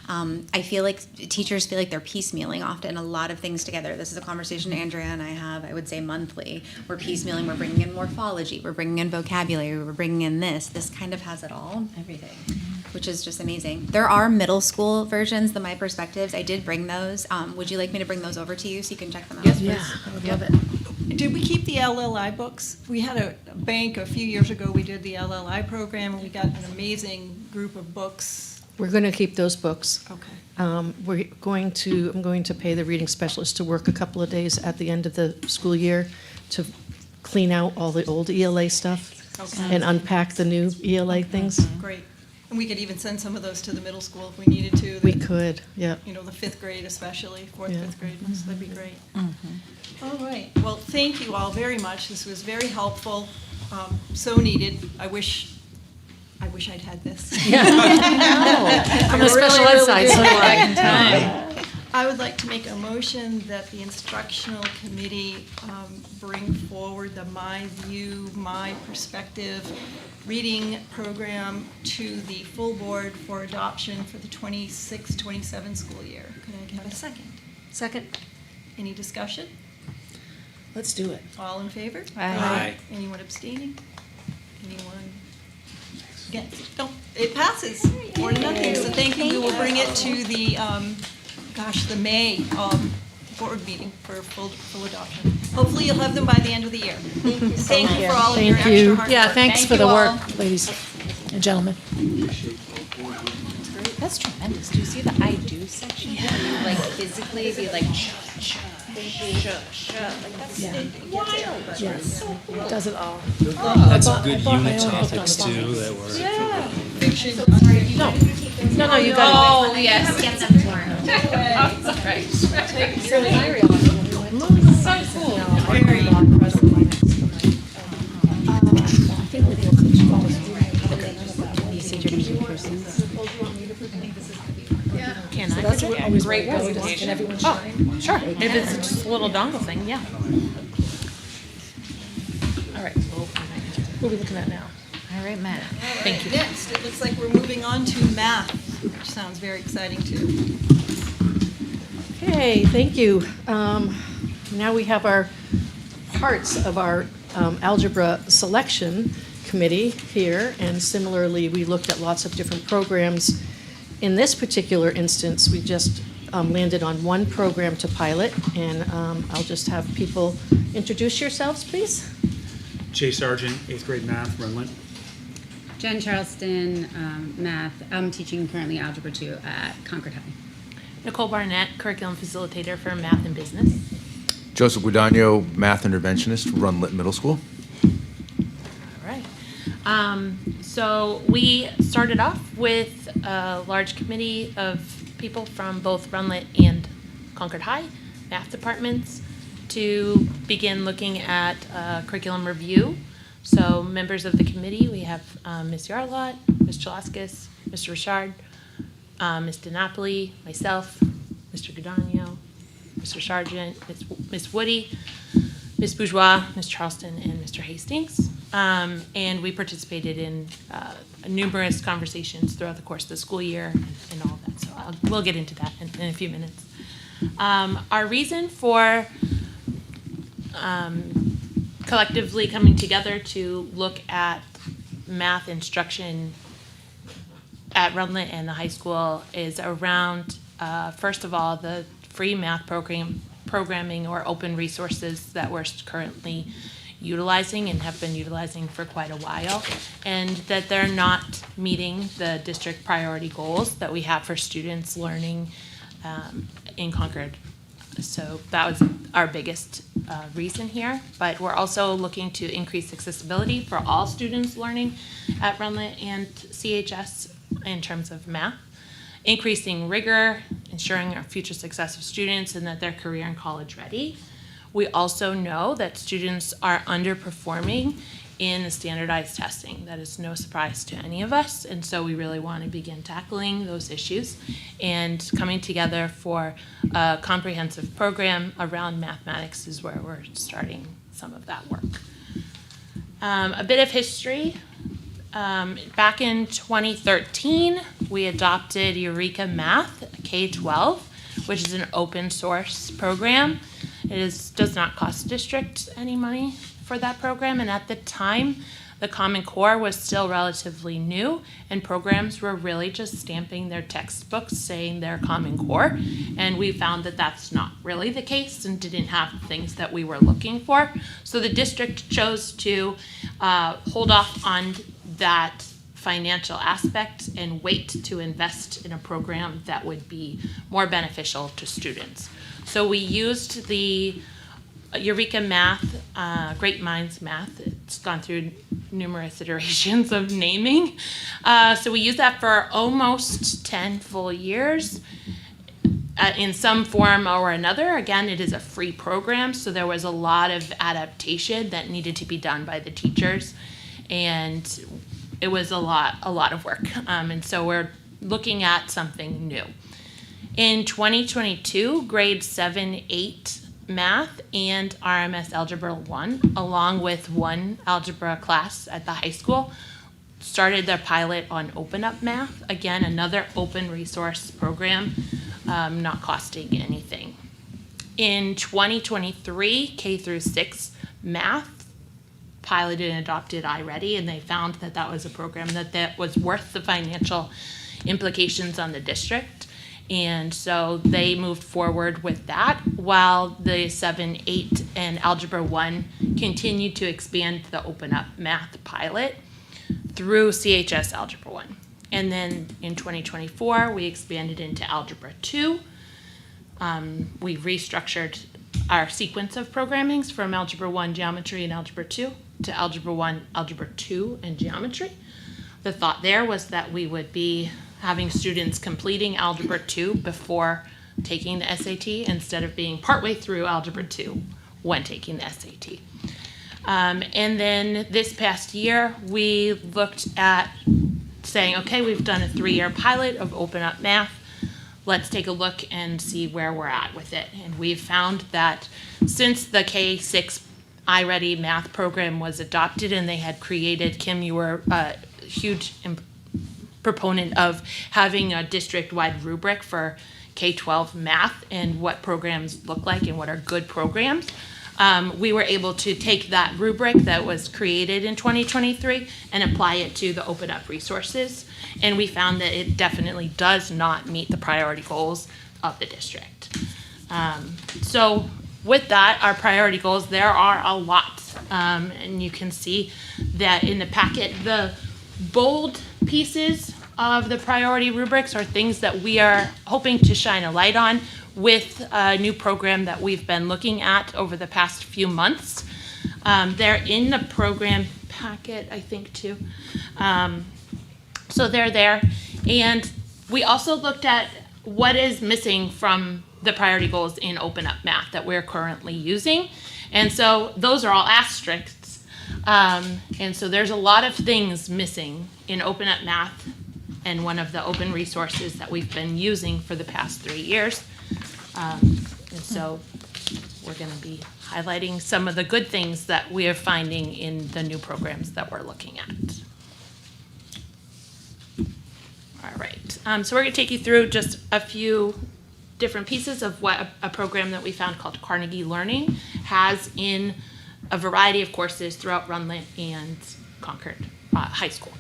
I feel like teachers feel like they're piecemealing often a lot of things together. This is a conversation Andrea and I have, I would say, monthly. We're piecemealing, we're bringing in morphology, we're bringing in vocabulary, we're bringing in this. This kind of has it all, Everything. which is just amazing. There are middle school versions, the My Perspectives. I did bring those. Would you like me to bring those over to you so you can check them out? Yeah, I would love it. Did we keep the LLI books? We had a bank a few years ago, we did the LLI program, and we got an amazing group of books. We're going to keep those books. Okay. I'm going to pay the reading specialist to work a couple of days at the end of the school year to clean out all the old ELA stuff Okay. and unpack the new ELA things. Great. And we could even send some of those to the middle school if we needed to. We could, yeah. The fifth grade especially, fourth, Yeah. fifth grade ones, that'd be great. All right, well, thank you all very much. This was very helpful, so needed. I wish I wish I'd had this. From the special ed side, so do I. I would like to make a motion that the instructional committee bring forward the My View, My Perspective reading program to the full board for adoption for the 26-27 school year. Could I have a second? Second? Any discussion? Let's do it. All in favor? Aye. Anyone abstaining? Anyone against? No, it passes. 4-0. So thank you. We will bring it to the, the May board meeting for full adoption. Hopefully you'll have them by the end of the year. Thank you for all of your Thank extra you. hard work. Yeah, thanks for the work, ladies and gentlemen. That's tremendous. Do you see the I do section? Yeah. Like physically be like, like that's wild. Yes, does it all. Had some good unit topics too that were. No, you got Oh, yes. That's right. So cool. Can I? That's always Great presentation. Can everyone shine? Sure. If it's just a little dongle thing, yeah. All right. What are we looking at now? All right, Matt. Thank you. Next, it looks like we're moving on to math, which sounds very exciting too. Okay, thank you. Now we have our parts of our algebra selection committee here, and similarly, we looked at lots of different programs. In this particular instance, we just landed on one program to pilot, and I'll just have people introduce yourselves, please. Jay Sargent, 8th grade math, Renland. Jen Charleston, math. I'm teaching currently Algebra 2 at Concord High. Nicole Barnett, curriculum facilitator for math and business. Joseph Guadagno, math interventionist, Runlet Middle School. All right. So we started off with a large committee of people from both Runlet and Concord High math departments to begin looking at curriculum review. So members of the committee, we have Ms. Yarlott, Ms. Chalaskis, Mr. Richard, Ms. DiNapoli, myself, Mr. Guadagno, Mr. Sargent, Ms. Woody, Ms. Bourgeois, Ms. Charleston, and Mr. Hastings. And we participated in numerous conversations throughout the course of the school year and all of that. So we'll get into that in a few minutes. Our reason for collectively coming together to look at math instruction at Runlet and the high school is around, first of all, the free math programming or open resources that we're currently utilizing and have been utilizing for quite a while, and that they're not meeting the district priority goals that we have for students learning in Concord. So that was our biggest reason here, but we're also looking to increase accessibility for all students learning at Runlet and CHS in terms of math, increasing rigor, ensuring our future success of students and that they're career and college ready. We also know that students are underperforming in the standardized testing. That is no surprise to any of us, and so we really want to begin tackling those issues and coming together for a comprehensive program around mathematics is where we're starting some of that work. A bit of history. Back in 2013, we adopted Eureka Math K-12, which is an open source program. It does not cost the district any money for that program, and at the time, the Common Core was still relatively new, and programs were really just stamping their textbooks saying they're Common Core, and we found that that's not really the case and didn't have the things that we were looking for. So the district chose to hold off on that financial aspect and wait to invest in a program that would be more beneficial to students. So we used the Eureka Math, Great Minds Math. It's gone through numerous iterations of naming. So we used that for almost 10 full years in some form or another. Again, it is a free program, so there was a lot of adaptation that needed to be done by the teachers. And it was a lot of work. And so we're looking at something new. In 2022, grade 7, 8 math and RMS Algebra 1, along with one algebra class at the high school, started their pilot on Open Up Math. Again, another open resource program, not costing anything. In 2023, K through 6 math piloted and adopted iReady, and they found that that was a program that was worth the financial implications on the district. And so they moved forward with that, while the 7, 8, and Algebra 1 continued to expand the Open Up Math pilot through CHS Algebra 1. And then in 2024, we expanded into Algebra 2. We restructured our sequence of programmings from Algebra 1 Geometry and Algebra 2 to Algebra 1, Algebra 2, and Geometry. The thought there was that we would be having students completing Algebra 2 before taking the SAT instead of being partway through Algebra 2 when taking the SAT. And then this past year, we looked at saying, okay, we've done a 3-year pilot of Open Up Math. Let's take a look and see where we're at with it. And we've found that since the K-6 iReady math program was adopted and they had created, Kim, you were a huge proponent of having a district-wide rubric for K-12 math and what programs look like and what are good programs. We were able to take that rubric that was created in 2023 and apply it to the Open Up resources. And we found that it definitely does not meet the priority goals of the district. So with that, our priority goals, there are a lot. And you can see that in the packet, the bold pieces of the priority rubrics are things that we are hoping to shine a light on with a new program that we've been looking at over the past few months. They're in the program packet, I think, too. So they're there. And we also looked at what is missing from the priority goals in Open Up Math that we're currently using. And so those are all asterisks. And so there's a lot of things missing in Open Up Math and one of the open resources that we've been using for the past 3 years. And so we're going to be highlighting some of the good things that we are finding in the new programs that we're looking at. All right, so we're going to take you through just a few different pieces of what a program that we found called Carnegie Learning has in a variety of courses throughout Runlet and Concord High School.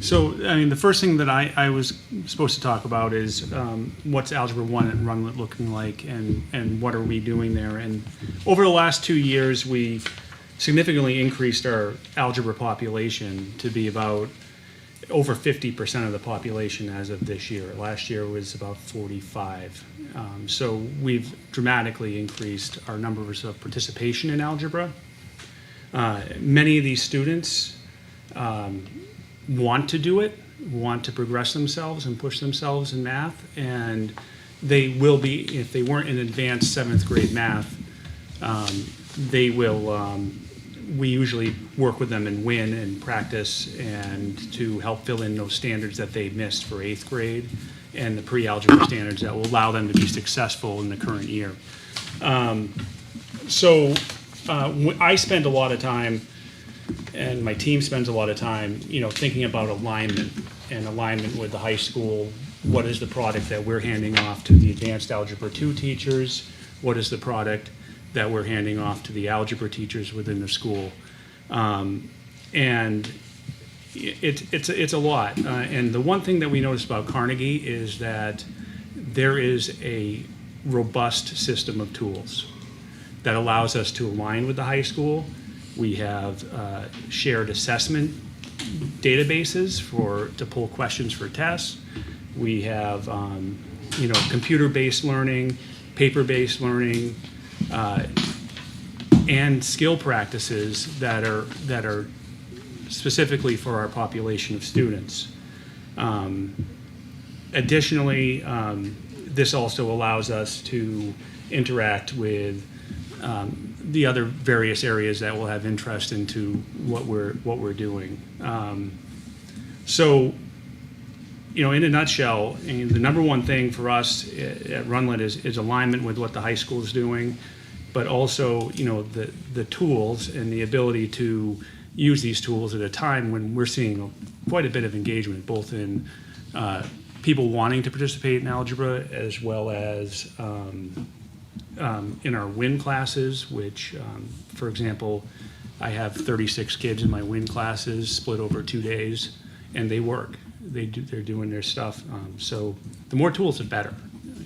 So, I mean, the first thing that I was supposed to talk about is what's Algebra 1 at Runlet looking like and what are we doing there. And over the last 2 years, we've significantly increased our algebra population to be about over 50% of the population as of this year. Last year was about 45. So we've dramatically increased our numbers of participation in algebra. Many of these students want to do it, want to progress themselves and push themselves in math, and they will be, if they weren't in advanced 7th grade math, they will, we usually work with them and win and practice and to help fill in those standards that they missed for 8th grade and the pre-algebra standards that will allow them to be successful in the current year. I spend a lot of time, and my team spends a lot of time, thinking about alignment with the high school. What is the product that we're handing off to the advanced Algebra 2 teachers? What is the product that we're handing off to the algebra teachers within the school? And it's a lot. And the one thing that we noticed about Carnegie is that there is a robust system of tools that allows us to align with the high school. We have shared assessment databases to pull questions for tests. We have computer-based learning, paper-based learning, and skill practices that are specifically for our population of students. Additionally, this also allows us to interact with the other various areas that will have interest into what we're doing. So, in a nutshell, the number one thing for us at Runlet is alignment with what the high school is doing, but also, the tools and the ability to use these tools at a time when we're seeing quite a bit of engagement, both in people wanting to participate in algebra as well as in our WIN classes, which, for example, I have 36 kids in my WIN classes split over 2 days, and they work. They're doing their stuff. So the more tools, the better,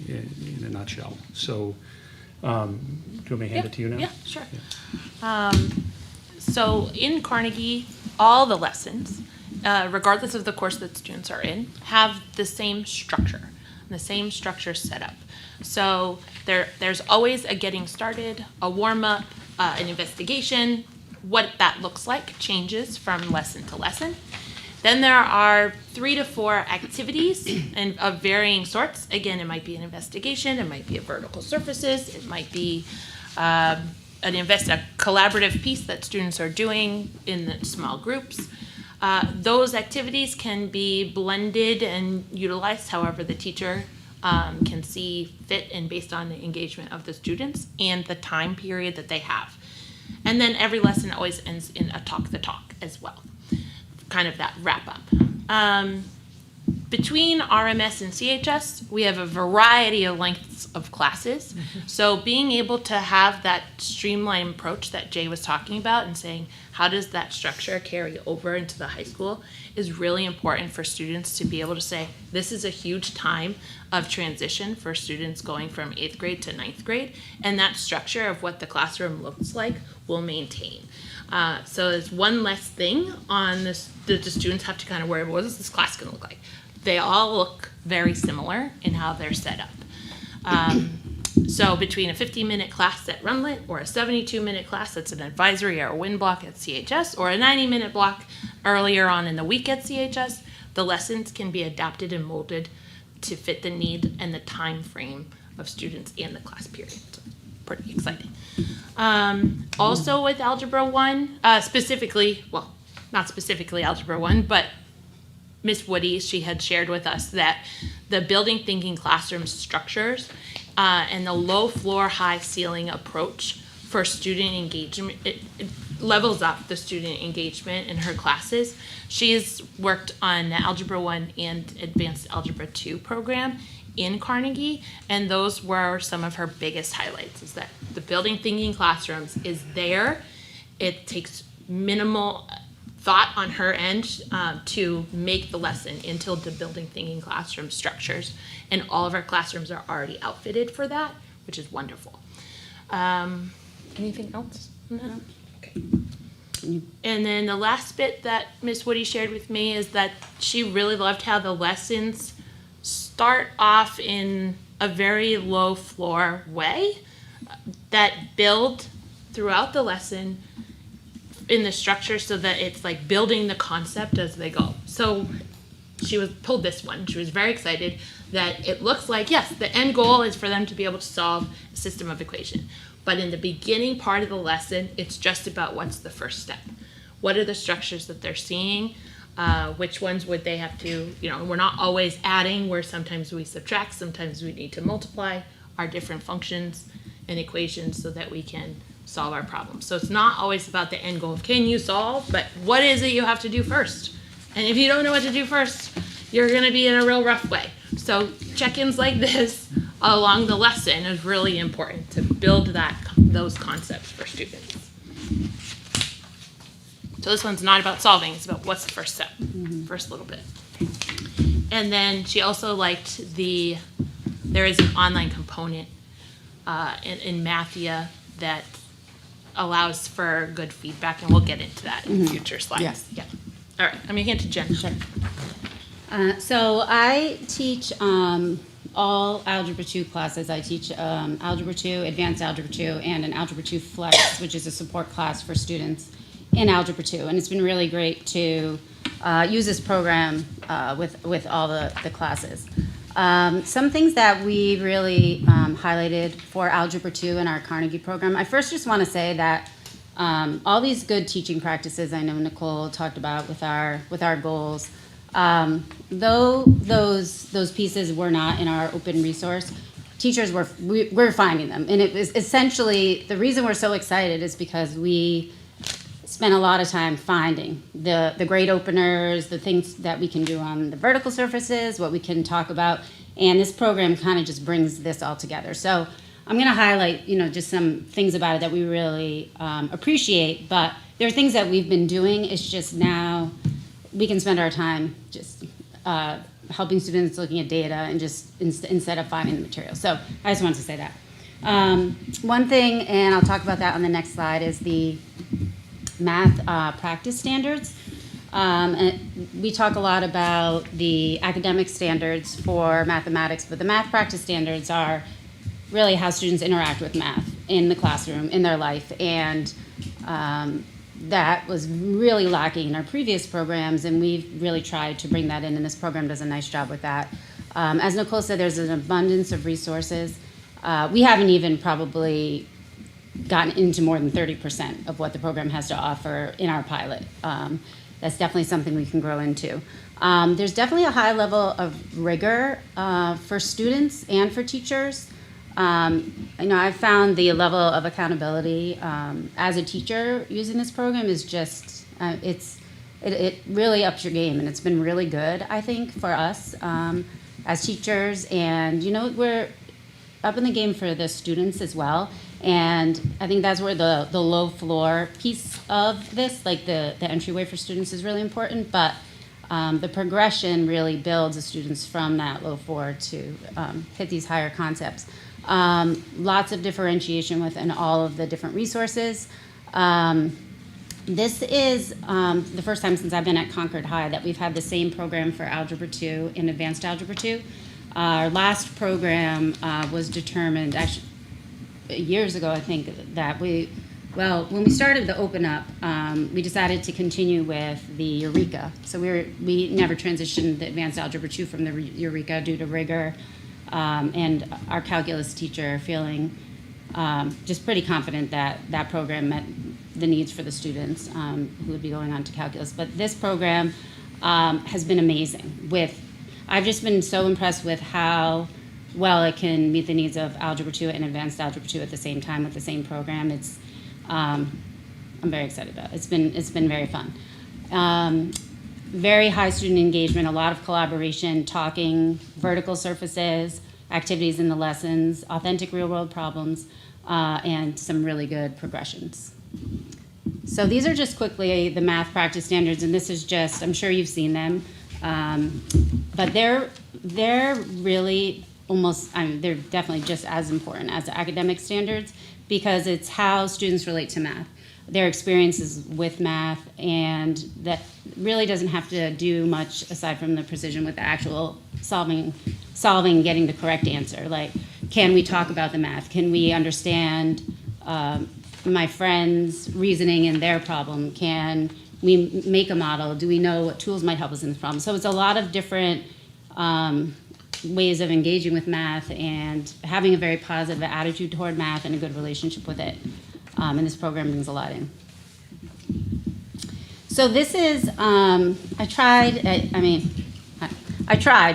in a nutshell. So, do you want me to hand it to you now? Yeah, sure. So in Carnegie, all the lessons, regardless of the course that students are in, have the same structure, set up. So there's always a getting started, a warm-up, an investigation. What that looks like changes from lesson to lesson. Then there are 3 to 4 activities and of varying sorts. Again, it might be an investigation, it might be a vertical surfaces, it might be a collaborative piece that students are doing in the small groups. Those activities can be blended and utilized however the teacher can see fit and based on the engagement of the students and the time period that they have. And then every lesson always ends in a talk the talk as well. Kind of that wrap up. Between RMS and CHS, we have a variety of lengths of classes. So being able to have that streamlined approach that Jay was talking about and saying, how does that structure carry over into the high school is really important for students to be able to say, this is a huge time of transition for students going from 8th grade to 9th grade, and that structure of what the classroom looks like will maintain. So there's one less thing on this that the students have to kind of worry about. What is this class going to look like? They all look very similar in how they're set up. So between a 50-minute class at Runlet or a 72-minute class that's an advisory or a WIN block at CHS or a 90-minute block earlier on in the week at CHS, the lessons can be adapted and molded to fit the need and the time frame of students and the class period. So pretty exciting. Also with Algebra 1, specifically, well, not specifically Algebra 1, but Miss Woody, she had shared with us that the building thinking classroom structures and the low floor, high ceiling approach for student engagement, it levels up the student engagement in her classes. She's worked on the Algebra 1 and Advanced Algebra 2 program in Carnegie, and those were some of her biggest highlights, is that the building thinking classrooms is there. It takes minimal thought on her end to make the lesson into the building thinking classroom structures, and all of our classrooms are already outfitted for that, which is wonderful. Anything else? No? Okay. And then the last bit that Miss Woody shared with me is that she really loved how the lessons start off in a very low floor way that build throughout the lesson in the structure so that it's like building the concept as they go. So she was pulled this one. She was very excited that it looks like, yes, the end goal is for them to be able to solve a system of equation. But in the beginning part of the lesson, it's just about what's the first step. What are the structures that they're seeing? Which ones would they have to, we're not always adding, where sometimes we subtract, sometimes we need to multiply our different functions and equations so that we can solve our problems. So it's not always about the end goal of can you solve, but what is it you have to do first? And if you don't know what to do first, you're going to be in a real rough way. So check-ins like this along the lesson is really important to build those concepts for students. So this one's not about solving, it's about what's the first step, first little bit. And then she also liked there is an online component in Mathia that allows for good feedback, and we'll get into that in future slides. Yes. Yeah. All right, I'm gonna hand to Jen. Sure. So I teach all Algebra 2 classes. I teach Algebra 2, Advanced Algebra 2, and an Algebra 2 Flex, which is a support class for students in Algebra 2. And it's been really great to use this program with all the classes. Some things that we really highlighted for Algebra 2 in our Carnegie program. I first just want to say that all these good teaching practices I know Nicole talked about with our goals, Though those pieces were not in our open resource, teachers we're finding them, and it was essentially the reason we're so excited is because we spent a lot of time finding the grade openers, the things that we can do on the vertical surfaces, what we can talk about, and this program kind of just brings this all together. So I'm going to highlight, just some things about it that we really appreciate, but there are things that we've been doing. It's just now we can spend our time just helping students looking at data and just instead of finding the material. So I just wanted to say that. One thing, and I'll talk about that on the next slide, is the math practice standards. And we talk a lot about the academic standards for mathematics, but the math practice standards are really how students interact with math in the classroom, in their life, and that was really lacking in our previous programs, and we've really tried to bring that in, and this program does a nice job with that. As Nicole said, there's an abundance of resources. We haven't even probably gotten into more than 30% of what the program has to offer in our pilot. That's definitely something we can grow into. There's definitely a high level of rigor for students and for teachers. I've found the level of accountability as a teacher using this program is just, it really ups your game, and it's been really good, I think, for us as teachers. And, we're up in the game for the students as well. And I think that's where the low floor piece of this, like the entryway for students, is really important. But the progression really builds the students from that low floor to hit these higher concepts. Lots of differentiation within all of the different resources. This is the first time since I've been at Concord High that we've had the same program for Algebra 2 and Advanced Algebra 2. Our last program was determined, actually, years ago, I think, that when we started the Open Up, we decided to continue with the Eureka. So we never transitioned the Advanced Algebra 2 from the Eureka due to rigor, and our calculus teacher feeling just pretty confident that that program met the needs for the students who would be going on to calculus. But this program has been amazing. I've just been so impressed with how well it can meet the needs of Algebra 2 and Advanced Algebra 2 at the same time with the same program. I'm very excited about it. It's been very fun. Very high student engagement, a lot of collaboration, talking, vertical surfaces, activities in the lessons, authentic real world problems, and some really good progressions. So these are just quickly the math practice standards, and this is just, I'm sure you've seen them, but they're really they're definitely just as important as the academic standards because it's how students relate to math, their experiences with math, and that really doesn't have to do much aside from the precision with the actual solving, getting the correct answer. Like, can we talk about the math? Can we understand my friend's reasoning in their problem? Can we make a model? Do we know what tools might help us in this problem? So it's a lot of different ways of engaging with math and having a very positive attitude toward math and a good relationship with it. And this program brings a lot in. So this is, I tried,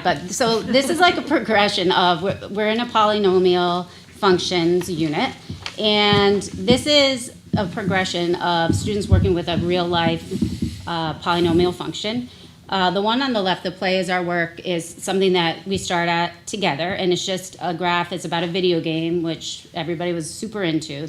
but so this is like a progression of, we're in a polynomial functions unit, and this is a progression of students working with a real life polynomial function. The one on the left, the play is our work, is something that we start at together, and it's just a graph. It's about a video game, which everybody was super into,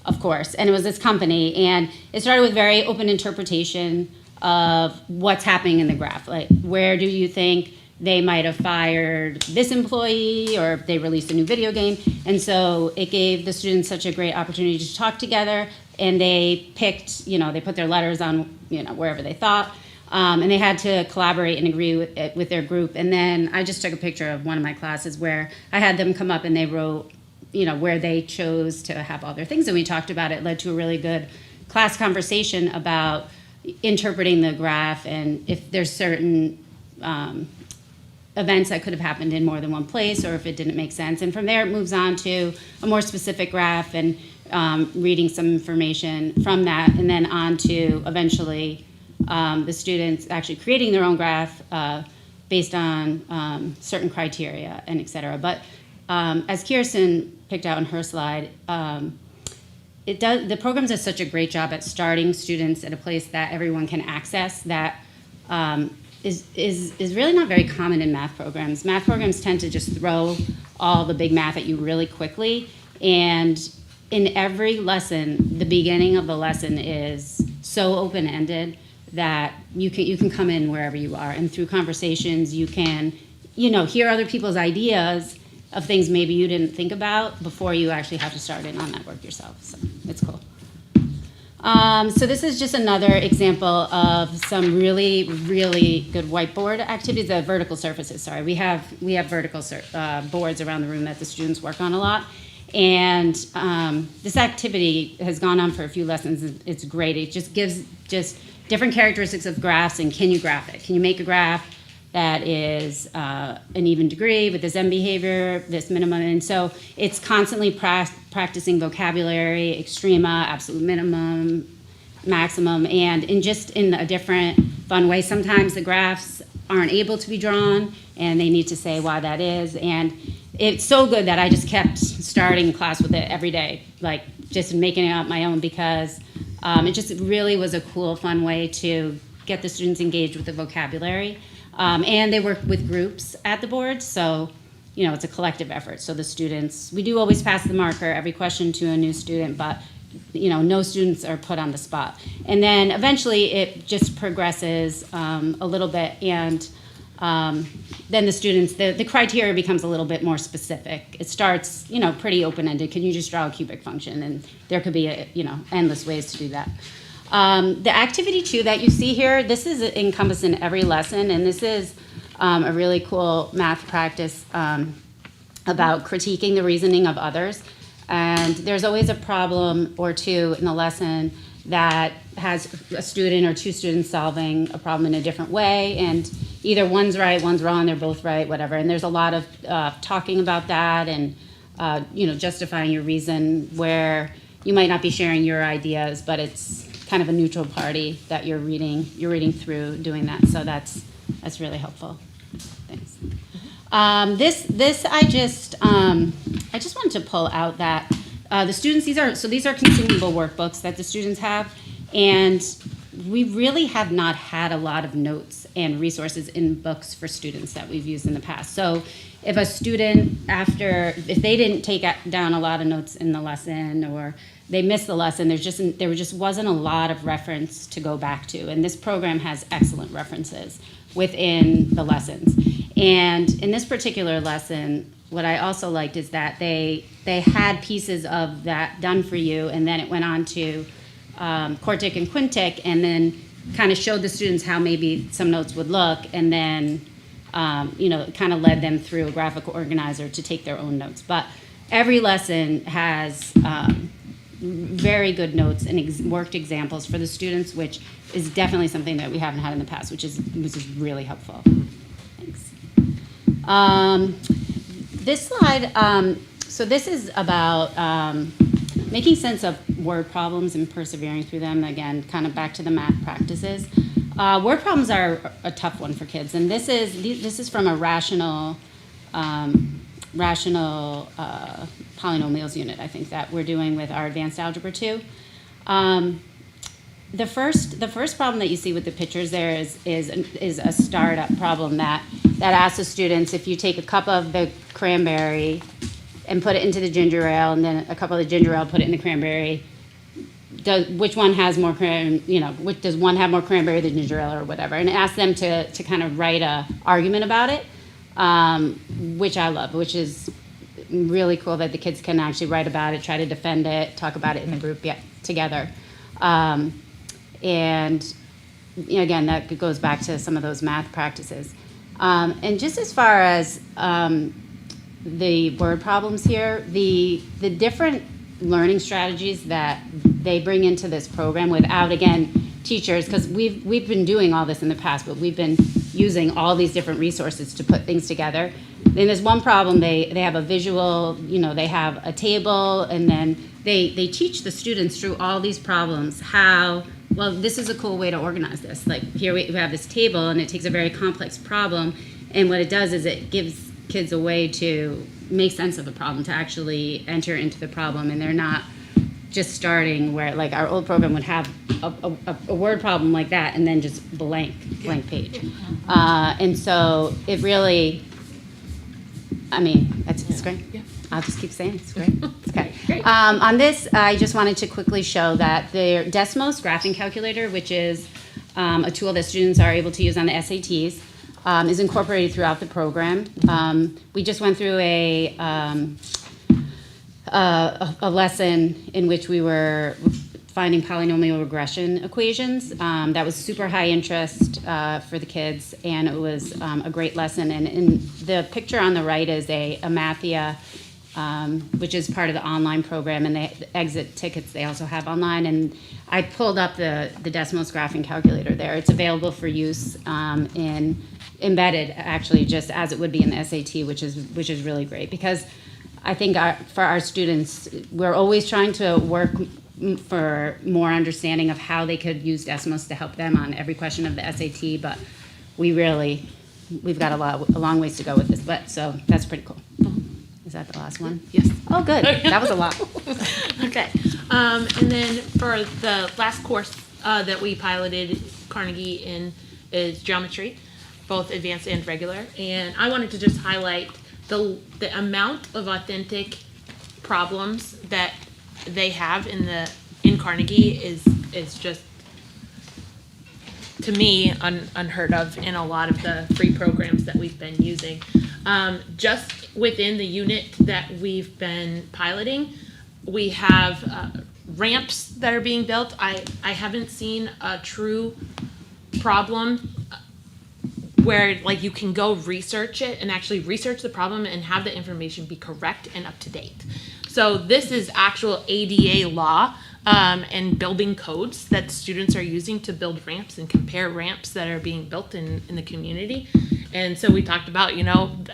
of course, and it was this company, and it started with very open interpretation of what's happening in the graph. Like, where do you think they might have fired this employee, or they released a new video game? And so it gave the students such a great opportunity to talk together, and they picked, they put their letters on, wherever they thought. And they had to collaborate and agree with their group. And then I just took a picture of one of my classes where I had them come up and they wrote, where they chose to have all their things. And we talked about it. It led to a really good class conversation about interpreting the graph and if there's certain events that could have happened in more than one place or if it didn't make sense. And from there it moves on to a more specific graph and reading some information from that, and then on to eventually the students actually creating their own graph based on certain criteria and et cetera. But as Kirsten picked out in her slide, the program does such a great job at starting students at a place that everyone can access that is really not very common in math programs. Math programs tend to just throw all the big math at you really quickly, and in every lesson, the beginning of the lesson is so open-ended that you can come in wherever you are, and through conversations you can, hear other people's ideas of things maybe you didn't think about before you actually have to start in on that work yourself. So it's cool. So this is just another example of some really, really good whiteboard activities, vertical surfaces, sorry. We have vertical boards around the room that the students work on a lot. And this activity has gone on for a few lessons. It's great. It just gives just different characteristics of graphs, and can you graph it? Can you make a graph that is an even degree with this end behavior, this minimum? And so it's constantly practicing vocabulary, extrema, absolute minimum, maximum, and in a different fun way. Sometimes the graphs aren't able to be drawn, and they need to say why that is. And it's so good that I just kept starting class with it every day, like just making it up my own, because it just really was a cool, fun way to get the students engaged with the vocabulary. And they work with groups at the board, so it's a collective effort. So the students, we do always pass the marker, every question to a new student, but no students are put on the spot. And then eventually it just progresses a little bit, and then the students, the criteria becomes a little bit more specific. It starts, pretty open-ended. Can you just draw a cubic function? And there could be, endless ways to do that. The activity 2 that you see here, this is encompassed in every lesson, and this is a really cool math practice about critiquing the reasoning of others. And there's always a problem or two in the lesson that has a student or two students solving a problem in a different way, and either one's right, one's wrong, they're both right, whatever. And there's a lot of talking about that, and justifying your reason where you might not be sharing your ideas, but it's kind of a neutral party that you're reading through doing that. So that's really helpful. Thanks. This I just wanted to pull out that the students, these are consumable workbooks that the students have, and we really have not had a lot of notes and resources in books for students that we've used in the past. So if a student, if they didn't take down a lot of notes in the lesson, or they missed the lesson, there just wasn't a lot of reference to go back to. And this program has excellent references within the lessons. And in this particular lesson, what I also liked is that they had pieces of that done for you, and then it went on to quartic and quintic, and then kind of showed the students how maybe some notes would look, and then kind of led them through a graphical organizer to take their own notes. But every lesson has very good notes and worked examples for the students, which is definitely something that we haven't had in the past, which is really helpful. Thanks. This slide, so this is about making sense of word problems and persevering through them. Again, kind of back to the math practices. Word problems are a tough one for kids, and this is from a rational polynomials unit, I think, that we're doing with our advanced algebra 2. The first problem that you see with the pictures there is a startup problem that asks the students, if you take a cup of the cranberry and put it into the ginger ale, and then a cup of the ginger ale, put it in the cranberry, which one has more does one have more cranberry than ginger ale, or whatever? And it asks them to kind of write a argument about it, which I love, which is really cool that the kids can actually write about it, try to defend it, talk about it in the group together. And again, that goes back to some of those math practices. And just as far as the word problems here, the different learning strategies that they bring into this program without, again, teachers, because we've been doing all this in the past, but we've been using all these different resources to put things together. Then there's one problem, they have a visual, they have a table, and then they teach the students through all these problems how well, this is a cool way to organize this. Like here we have this table, and it takes a very complex problem, and what it does is it gives kids a way to make sense of the problem, to actually enter into the problem, and they're not just starting where like our old program would have a word problem like that and then just blank page. And so it really, I mean, it's great. Yeah. I'll just keep saying it's great. It's okay. On this, I just wanted to quickly show that the Desmos graphing calculator, which is a tool that students are able to use on the SATs, is incorporated throughout the program. We just went through a lesson in which we were finding polynomial regression equations. That was super high interest for the kids, and it was a great lesson. And in the picture on the right is a Mathia, which is part of the online program, and the exit tickets they also have online. And I pulled up the Desmos graphing calculator there. It's available for use in embedded, actually, just as it would be in the SAT, which is really great, because I think for our students, we're always trying to work for more understanding of how they could use Desmos to help them on every question of the SAT, but we've got a long ways to go with this, but so that's pretty cool. Is that the last one? Yes. Oh, good. That was a lot. Okay. And then for the last course that we piloted Carnegie in is geometry, both advanced and regular. And I wanted to just highlight the amount of authentic problems that they have in Carnegie is just, to me, unheard of in a lot of the free programs that we've been using. Just within the unit that we've been piloting, we have ramps that are being built. I haven't seen a true problem where like you can go research it and actually research the problem and have the information be correct and up to date. So this is actual ADA law and building codes that students are using to build ramps and compare ramps that are being built in the community. And so we talked about,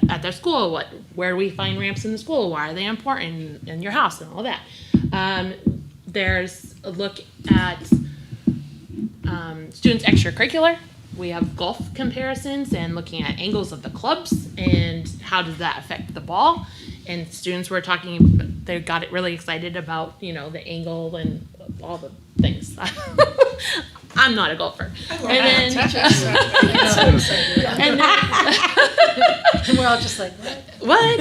at their school, where do we find ramps in the school? Why are they important in your house and all that? There's a look at students' extracurricular. We have golf comparisons and looking at angles of the clubs and how does that affect the ball. And students were talking, they got it really excited about, the angle and all the things. I'm not a golfer. And we're all just like, what?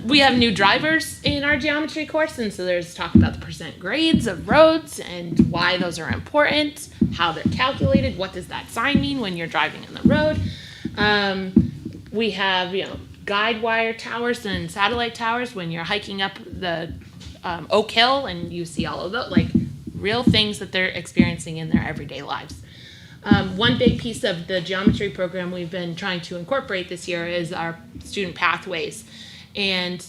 We have new drivers in our geometry course, and so there's talk about the percent grades of roads and why those are important, how they're calculated, what does that sign mean when you're driving on the road. We have, guide wire towers and satellite towers when you're hiking up the Oak Hill, and you see all of those, like real things that they're experiencing in their everyday lives. One big piece of the geometry program we've been trying to incorporate this year is our student pathways. And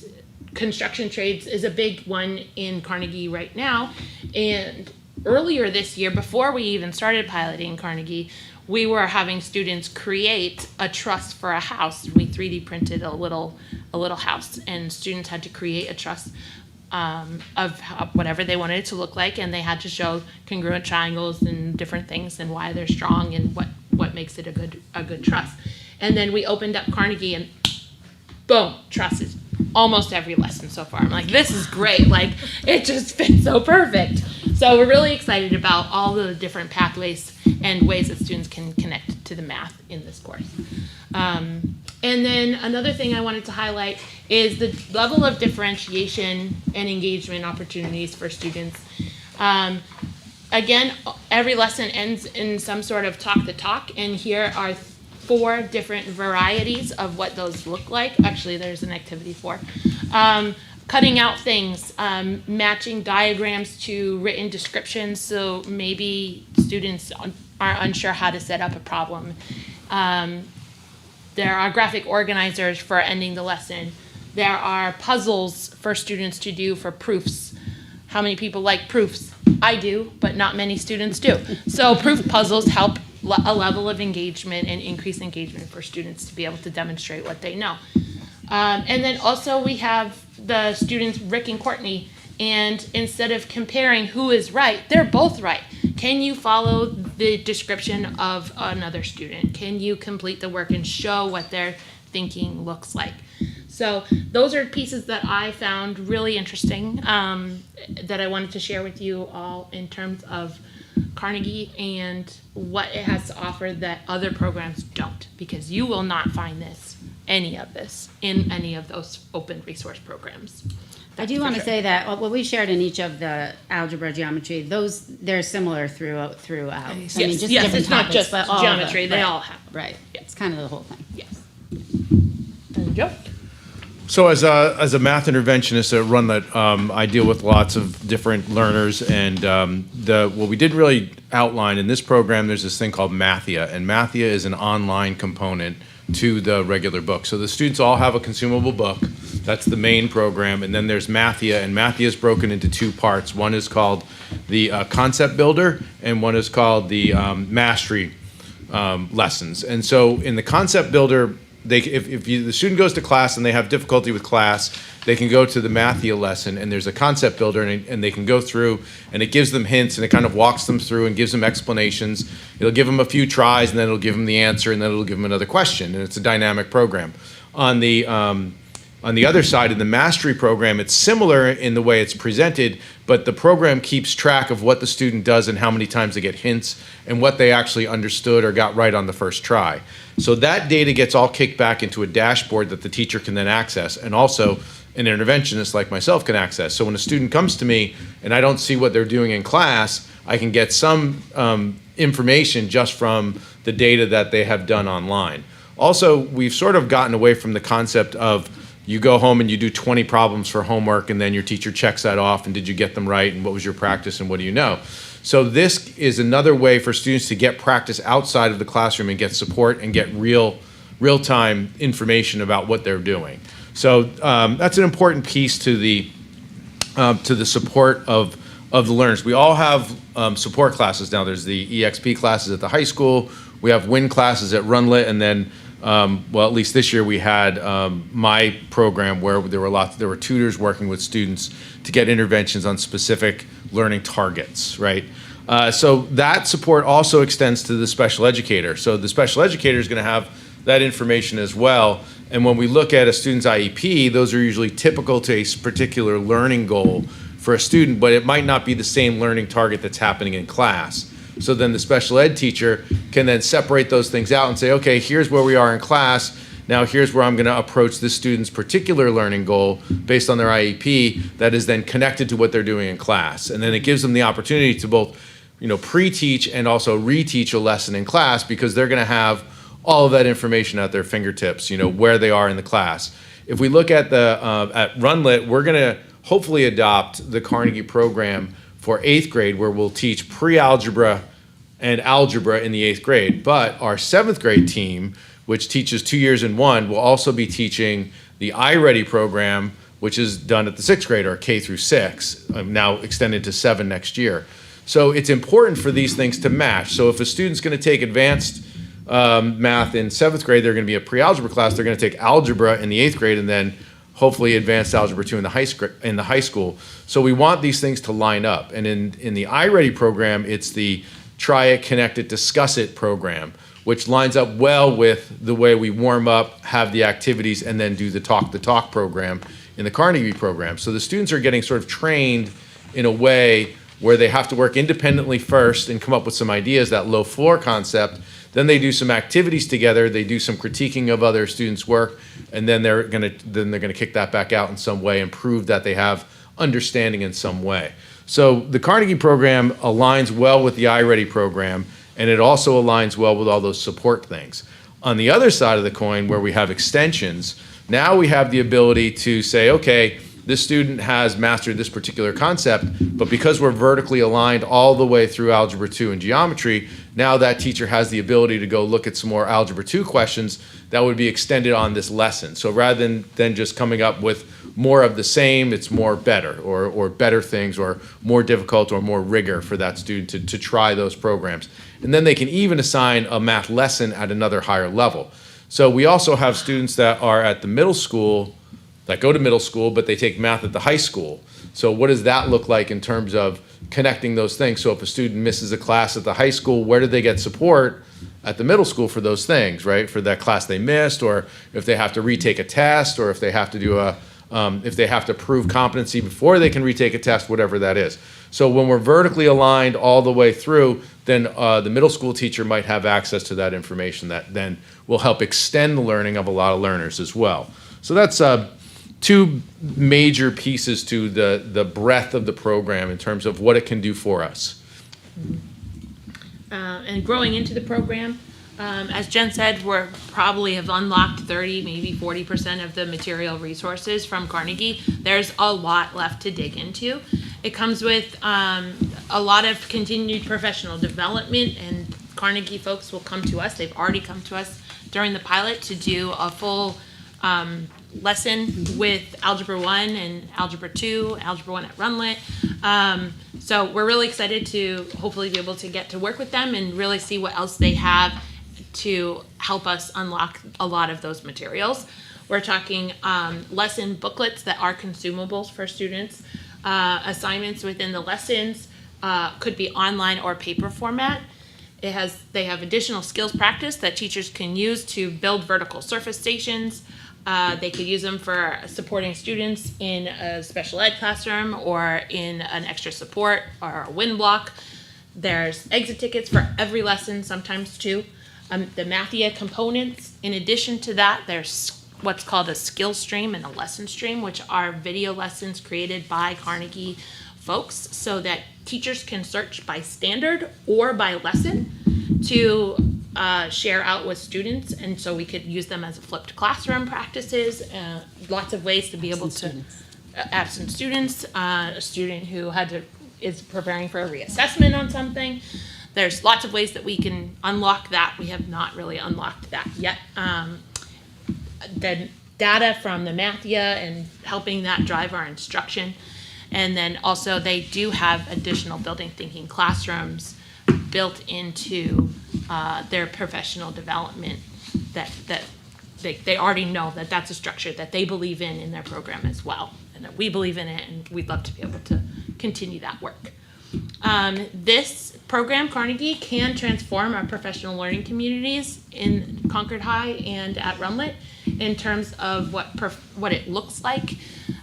construction trades is a big one in Carnegie right now. And earlier this year, before we even started piloting Carnegie, we were having students create a truss for a house. We 3D printed a little house, and students had to create a truss of whatever they wanted it to look like, and they had to show congruent triangles and different things and why they're strong and what makes it a good truss. And then we opened up Carnegie, and boom, trusses. Almost every lesson so far. I'm like, this is great. Like, it just fits so perfect. So we're really excited about all the different pathways and ways that students can connect to the math in this course. And then another thing I wanted to highlight is the level of differentiation and engagement opportunities for students. Again, every lesson ends in some sort of talk the talk, and here are 4 different varieties of what those look like. Actually, there's an activity 4. Cutting out things, matching diagrams to written descriptions, so maybe students are unsure how to set up a problem. There are graphic organizers for ending the lesson. There are puzzles for students to do for proofs. How many people like proofs? I do, but not many students do. So proof puzzles help a level of engagement and increase engagement for students to be able to demonstrate what they know. And then also we have the students, Rick and Courtney, and instead of comparing who is right, they're both right. Can you follow the description of another student? Can you complete the work and show what their thinking looks like? So those are pieces that I found really interesting, that I wanted to share with you all in terms of Carnegie and what it has to offer that other programs don't, because you will not find any of this in any of those open resource programs. I do want to say that what we shared in each of the algebra, geometry, they're similar throughout. I mean, just different it's not topics, just but all geometry, of them. they Right. all have. Right. It's kind of the whole thing. Yes. And Joe? So as a math interventionist at Runlet, I deal with lots of different learners, and what we didn't really outline in this program, there's this thing called Mathia, and Mathia is an online component to the regular book. So the students all have a consumable book. That's the main program, and then there's Mathia, and Mathia is broken into two parts. One is called the concept builder, and one is called the mastery lessons. And so in the concept builder, the student goes to class and they have difficulty with class, they can go to the Mathia lesson, and there's a concept builder, and they can go through, and it gives them hints, and it kind of walks them through and gives them explanations. It'll give them a few tries, and then it'll give them the answer, and then it'll give them another question, and it's a dynamic program. On the other side of the mastery program, it's similar in the way it's presented, but the program keeps track of what the student does and how many times they get hints and what they actually understood or got right on the first try. So that data gets all kicked back into a dashboard that the teacher can then access, and also an interventionist like myself can access. So when a student comes to me and I don't see what they're doing in class, I can get some information just from the data that they have done online. Also, we've sort of gotten away from the concept of you go home and you do 20 problems for homework, and then your teacher checks that off, and did you get them right, and what was your practice, and what do you know? So this is another way for students to get practice outside of the classroom and get support and get real-time information about what they're doing. So that's an important piece to the support of the learners. We all have support classes now. There's the EXP classes at the high school. We have WIN classes at Runlet, and then well, at least this year we had my program where there were tutors working with students to get interventions on specific learning targets, right? So that support also extends to the special educator. So the special educator is going to have that information as well. And when we look at a student's IEP, those are usually typical to a particular learning goal for a student, but it might not be the same learning target that's happening in class. So then the special ed teacher can then separate those things out and say, okay, here's where we are in class. Now here's where I'm going to approach this student's particular learning goal based on their IEP that is then connected to what they're doing in class. And then it gives them the opportunity to both, pre-teach and also reteach a lesson in class, because they're going to have all of that information at their fingertips, where they are in the class. If we look at at Runlet, we're going to hopefully adopt the Carnegie program for 8th grade, where we'll teach pre-algebra and algebra in the 8th grade. But our 7th grade team, which teaches 2 years in one, will also be teaching the iReady program, which is done at the 6th grade, or K through 6, now extended to 7 next year. So it's important for these things to match. So if a student's going to take advanced math in 7th grade, they're going to be a pre-algebra class. They're going to take algebra in the 8th grade, and then hopefully advanced algebra 2 in the high school. So we want these things to line up. And in the iReady program, it's the Try It, Connect It, Discuss It program, which lines up well with the way we warm up, have the activities, and then do the talk program in the Carnegie program. So the students are getting sort of trained in a way where they have to work independently first and come up with some ideas, that low floor concept. Then they do some activities together, they do some critiquing of other students' work, and then they're gonna kick that back out in some way and prove that they have understanding in some way. So the Carnegie program aligns well with the iReady program, and it also aligns well with all those support things. On the other side of the coin, where we have extensions, now we have the ability to say, okay, this student has mastered this particular concept, but because we're vertically aligned all the way through Algebra 2 and geometry, now that teacher has the ability to go look at some more Algebra 2 questions that would be extended on this lesson. So rather than just coming up with more of the same, it's more better, or better things, or more difficult, or more rigor for that student to try those programs. And then they can even assign a math lesson at another higher level. So we also have students that are at the middle school, that go to middle school, but they take math at the high school. So what does that look like in terms of connecting those things. So if a student misses a class at the high school, where do they get support at the middle school for those things, right? For that class they missed, or if they have to retake a test, or if they have to do if they have to prove competency before they can retake a test, whatever that is. So when we're vertically aligned all the way through, then the middle school teacher might have access to that information that then will help extend the learning of a lot of learners as well. So that's two major pieces to the breadth of the program in terms of what it can do for us. And growing into the program, as Jen said, we're probably have unlocked 30, maybe 40% of the material resources from Carnegie. There's a lot left to dig into. It comes with a lot of continued professional development, and Carnegie folks will come to us. They've already come to us during the pilot to do a full lesson with Algebra 1 and Algebra 2, Algebra 1 at Runlet. So we're really excited to hopefully be able to get to work with them and really see what else they have to help us unlock a lot of those materials. We're talking lesson booklets that are consumables for students, assignments within the lessons, could be online or paper format. They have additional skills practice that teachers can use to build vertical surface stations. They could use them for supporting students in a special ed classroom or in an extra support or a win block. There's exit tickets for every lesson, sometimes two. The Mathia components. In addition to that, there's what's called a skill stream and a lesson stream, which are video lessons created by Carnegie folks so that teachers can search by standard or by lesson to share out with students, and so we could use them as a flipped classroom practices. Lots of ways to be able to absent students, a student who is preparing for a reassessment on something. There's lots of ways that we can unlock that. We have not really unlocked that yet. The data from the Mathia and helping that drive our instruction. And then also they do have additional building thinking classrooms built into their professional development that they already know that that's a structure that they believe in their program as well. And that we believe in it, and we'd love to be able to continue that work. This program, Carnegie, can transform our professional learning communities in Concord High and at Runlet in terms of what it looks like.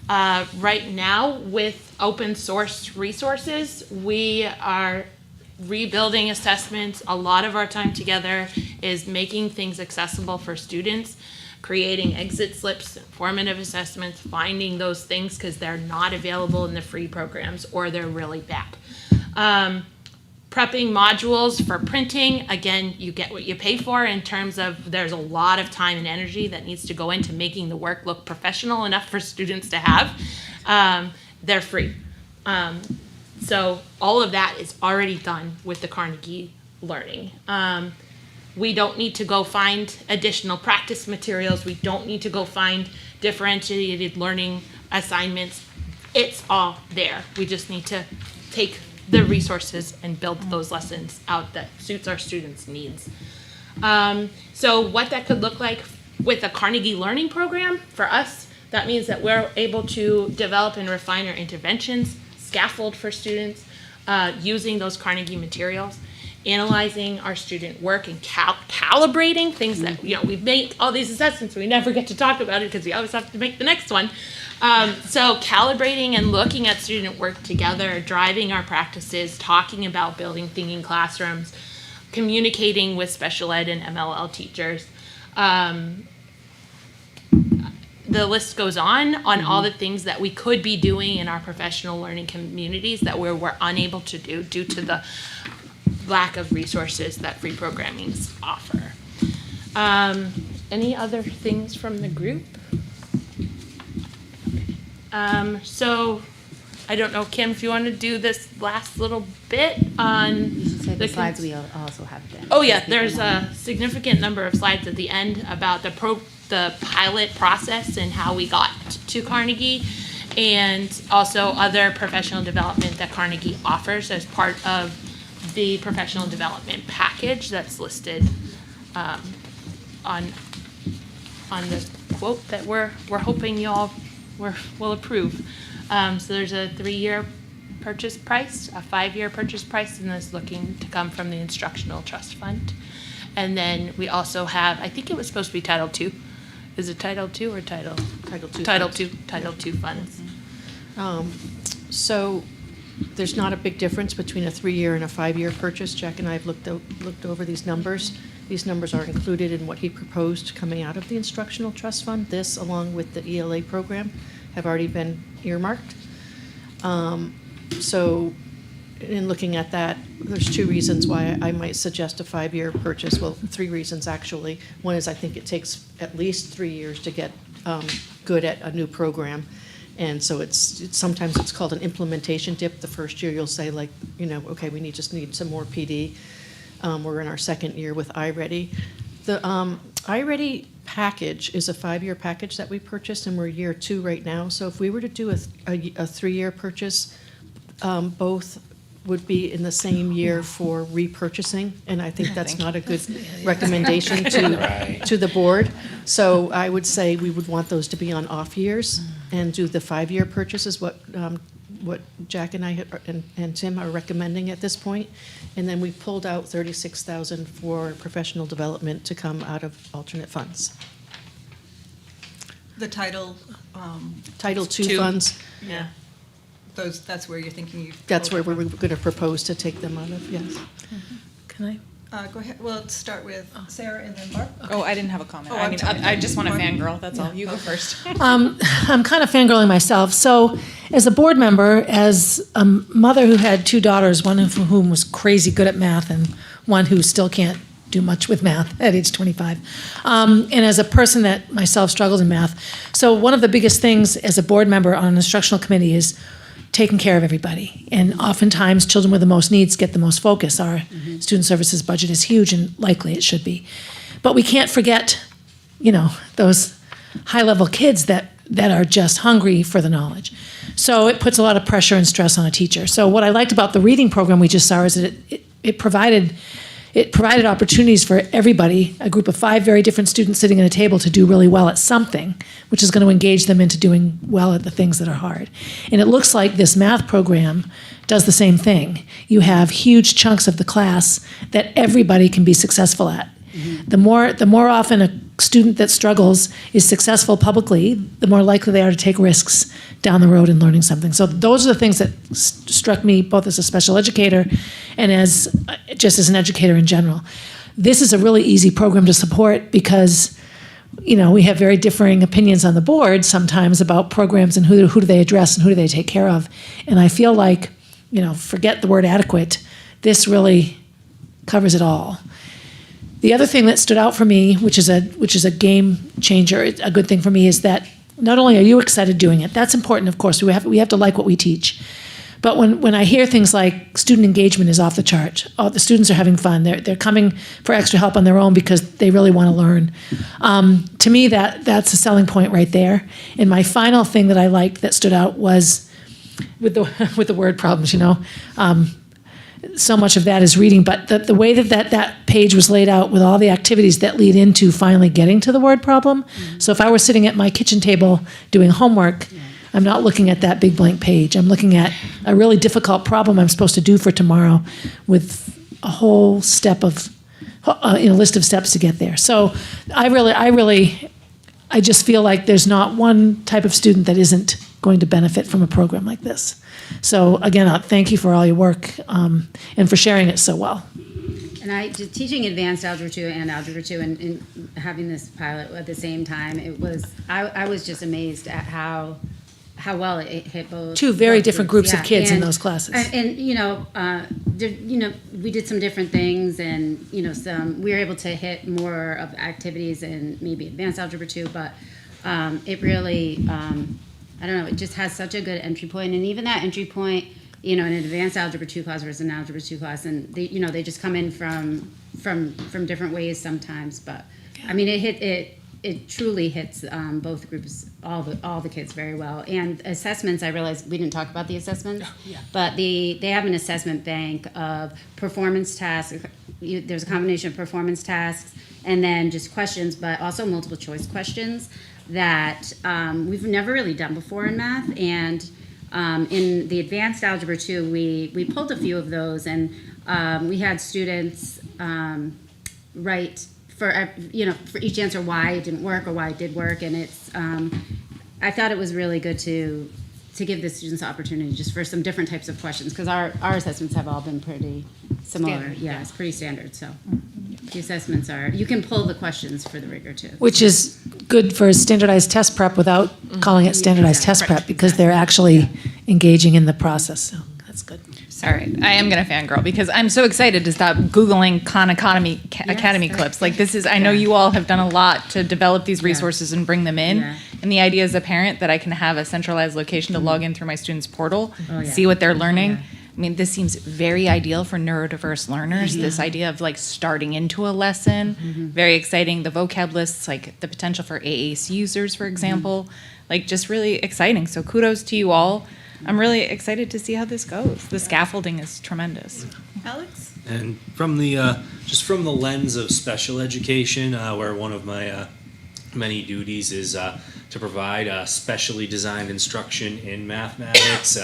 Right now, with open source resources, we are rebuilding assessments. A lot of our time together is making things accessible for students, creating exit slips, formative assessments, finding those things because they're not available in the free programs or they're really bad. Prepping modules for printing. Again, you get what you pay for in terms of there's a lot of time and energy that needs to go into making the work look professional enough for students to have. They're free. So all of that is already done with the Carnegie Learning. We don't need to go find additional practice materials. We don't need to go find differentiated learning assignments. It's all there. We just need to take the resources and build those lessons out that suits our students' needs. So what that could look like with a Carnegie Learning program, for us, that means that we're able to develop and refine our interventions, scaffold for students, using those Carnegie materials, analyzing our student work and calibrating things that, we make all these assessments, we never get to talk about it because we always have to make the next one. So calibrating and looking at student work together, driving our practices, talking about building thinking classrooms, communicating with special ed and MLL teachers. The list goes on all the things that we could be doing in our professional learning communities that we're unable to do due to the lack of resources that free programmings offer. Any other things from the group? So I don't know, Kim, if you want to do this last little bit on You should say the slides we also have then. Oh yeah, there's a significant number of slides at the end about the pilot process and how we got to Carnegie, and also other professional development that Carnegie offers as part of the professional development package that's listed on the quote that we're hoping y'all will approve. So there's a 3-year purchase price, a 5-year purchase price, and is looking to come from the Instructional Trust Fund. And then we also have, I think it was supposed to be Title II. Is it Title II or Title? Title II funds. So there's not a big difference between a 3-year and a 5-year purchase. Jack and I have looked over these numbers. These numbers are included in what he proposed coming out of the Instructional Trust Fund. This, along with the ELA program, have already been earmarked. So in looking at that, there's 2 reasons why I might suggest a 5-year purchase. Well, 3 reasons, actually. One is I think it takes at least 3 years to get good at a new program. And so sometimes it's called an implementation dip. The first year you'll say, like, okay, we just need some more PD. We're in our 2nd year with iReady. The iReady package is a 5-year package that we purchased, and we're year 2 right now. So if we were to do a 3-year purchase, both would be in the same year for repurchasing, and I think that's not a good recommendation to the board. So I would say we would want those to be on off years and do the 5-year purchases, what Jack and I and Tim are recommending at this point. And then we pulled out $36,000 for professional development to come out of alternate funds. The Title II funds. Yeah. That's where you're thinking That's where we're going to propose to take them out of, yes. Can I? Go ahead. Well, let's start with Sarah and then Barb. Oh, I didn't have a comment. Oh, I mean, sorry. I just want to fangirl. That's all. You go first. I'm kind of fangirling myself. So, as a board member, as a mother who had 2 daughters, one of whom was crazy good at math and one who still can't do much with math at age 25, and as a person that myself struggled in math. So, one of the biggest things as a board member on an instructional committee is taking care of everybody. And oftentimes, children with the most needs get the most focus. Our student services budget is huge, and likely it should be. But we can't forget, those high-level kids that are just hungry for the knowledge. So it puts a lot of pressure and stress on a teacher. So what I liked about the reading program we just saw is that it provided opportunities for everybody, a group of 5 very different students sitting at a table, to do really well at something, which is going to engage them into doing well at the things that are hard. And it looks like this math program does the same thing. You have huge chunks of the class that everybody can be successful at. The more often a student that struggles is successful publicly, the more likely they are to take risks down the road in learning something. So those are the things that struck me both as a special educator and just as an educator in general. This is a really easy program to support because we have very differing opinions on the board sometimes about programs and who do they address and who do they take care of. And I feel like, forget the word adequate, this really covers it all. The other thing that stood out for me, which is a game changer, a good thing for me, is that not only are you excited doing it, that's important, of course, we have to like what we teach. But when I hear things like student engagement is off the chart, the students are having fun, they're coming for extra help on their own because they really want to learn. To me, that's a selling point right there. And my final thing that I liked that stood out was with the word problems, so much of that is reading, but the way that page was laid out with all the activities that lead into finally getting to the word problem. So if I were sitting at my kitchen table doing homework, I'm not looking at that big blank page. I'm looking at a really difficult problem I'm supposed to do for tomorrow with a whole step of, list of steps to get there. So I just feel like there's not one type of student that isn't going to benefit from a program like this. So again, thank you for all your work and for sharing it so well. And teaching advanced Algebra 2 and Algebra 2 and having this pilot at the same time, I was just amazed at how well it hit both. 2 very different groups of kids in those classes. And we did some different things, and we were able to hit more of activities in maybe advanced Algebra 2, but it really. I don't know, it just has such a good entry point, and even that entry point, an advanced Algebra 2 class versus an Algebra 2 class, and they just come in from different ways sometimes, but I mean, it truly hits both groups, all the kids very well. And assessments, I realized we didn't talk about the assessments, but they have an assessment bank of performance tasks. There's a combination of performance tasks and then just questions, but also multiple choice questions that we've never really done before in math, and In the advanced algebra 2, we pulled a few of those, and we had students write for each answer why it didn't work or why it did work, and it's I thought it was really good to give the students the opportunity just for some different types of questions, because our assessments have all been pretty similar. Standard, Yeah, it's pretty standard. So the assessments you can pull the questions for the rigor too. Which is good for standardized test prep without calling it standardized test prep, because they're actually engaging in the process. So that's good. All right, I am gonna fangirl because I'm so excited to stop Googling Khan Academy clips. Like this is, I know you all have done a lot to develop these resources and bring them in. Yeah. And the idea as a parent that I can have a centralized location to log in through my students' portal, Oh, yeah. see what they're learning. Yeah. I mean, this seems very ideal for neurodiverse learners. This idea of like starting into a lesson, very exciting. The vocab lists, like the potential for AAC users, for example, like just really exciting. So kudos to you all. I'm really excited to see how this goes. The scaffolding is tremendous. Alex? And from the just from the lens of special education, where one of my many duties is to provide specially designed instruction in mathematics,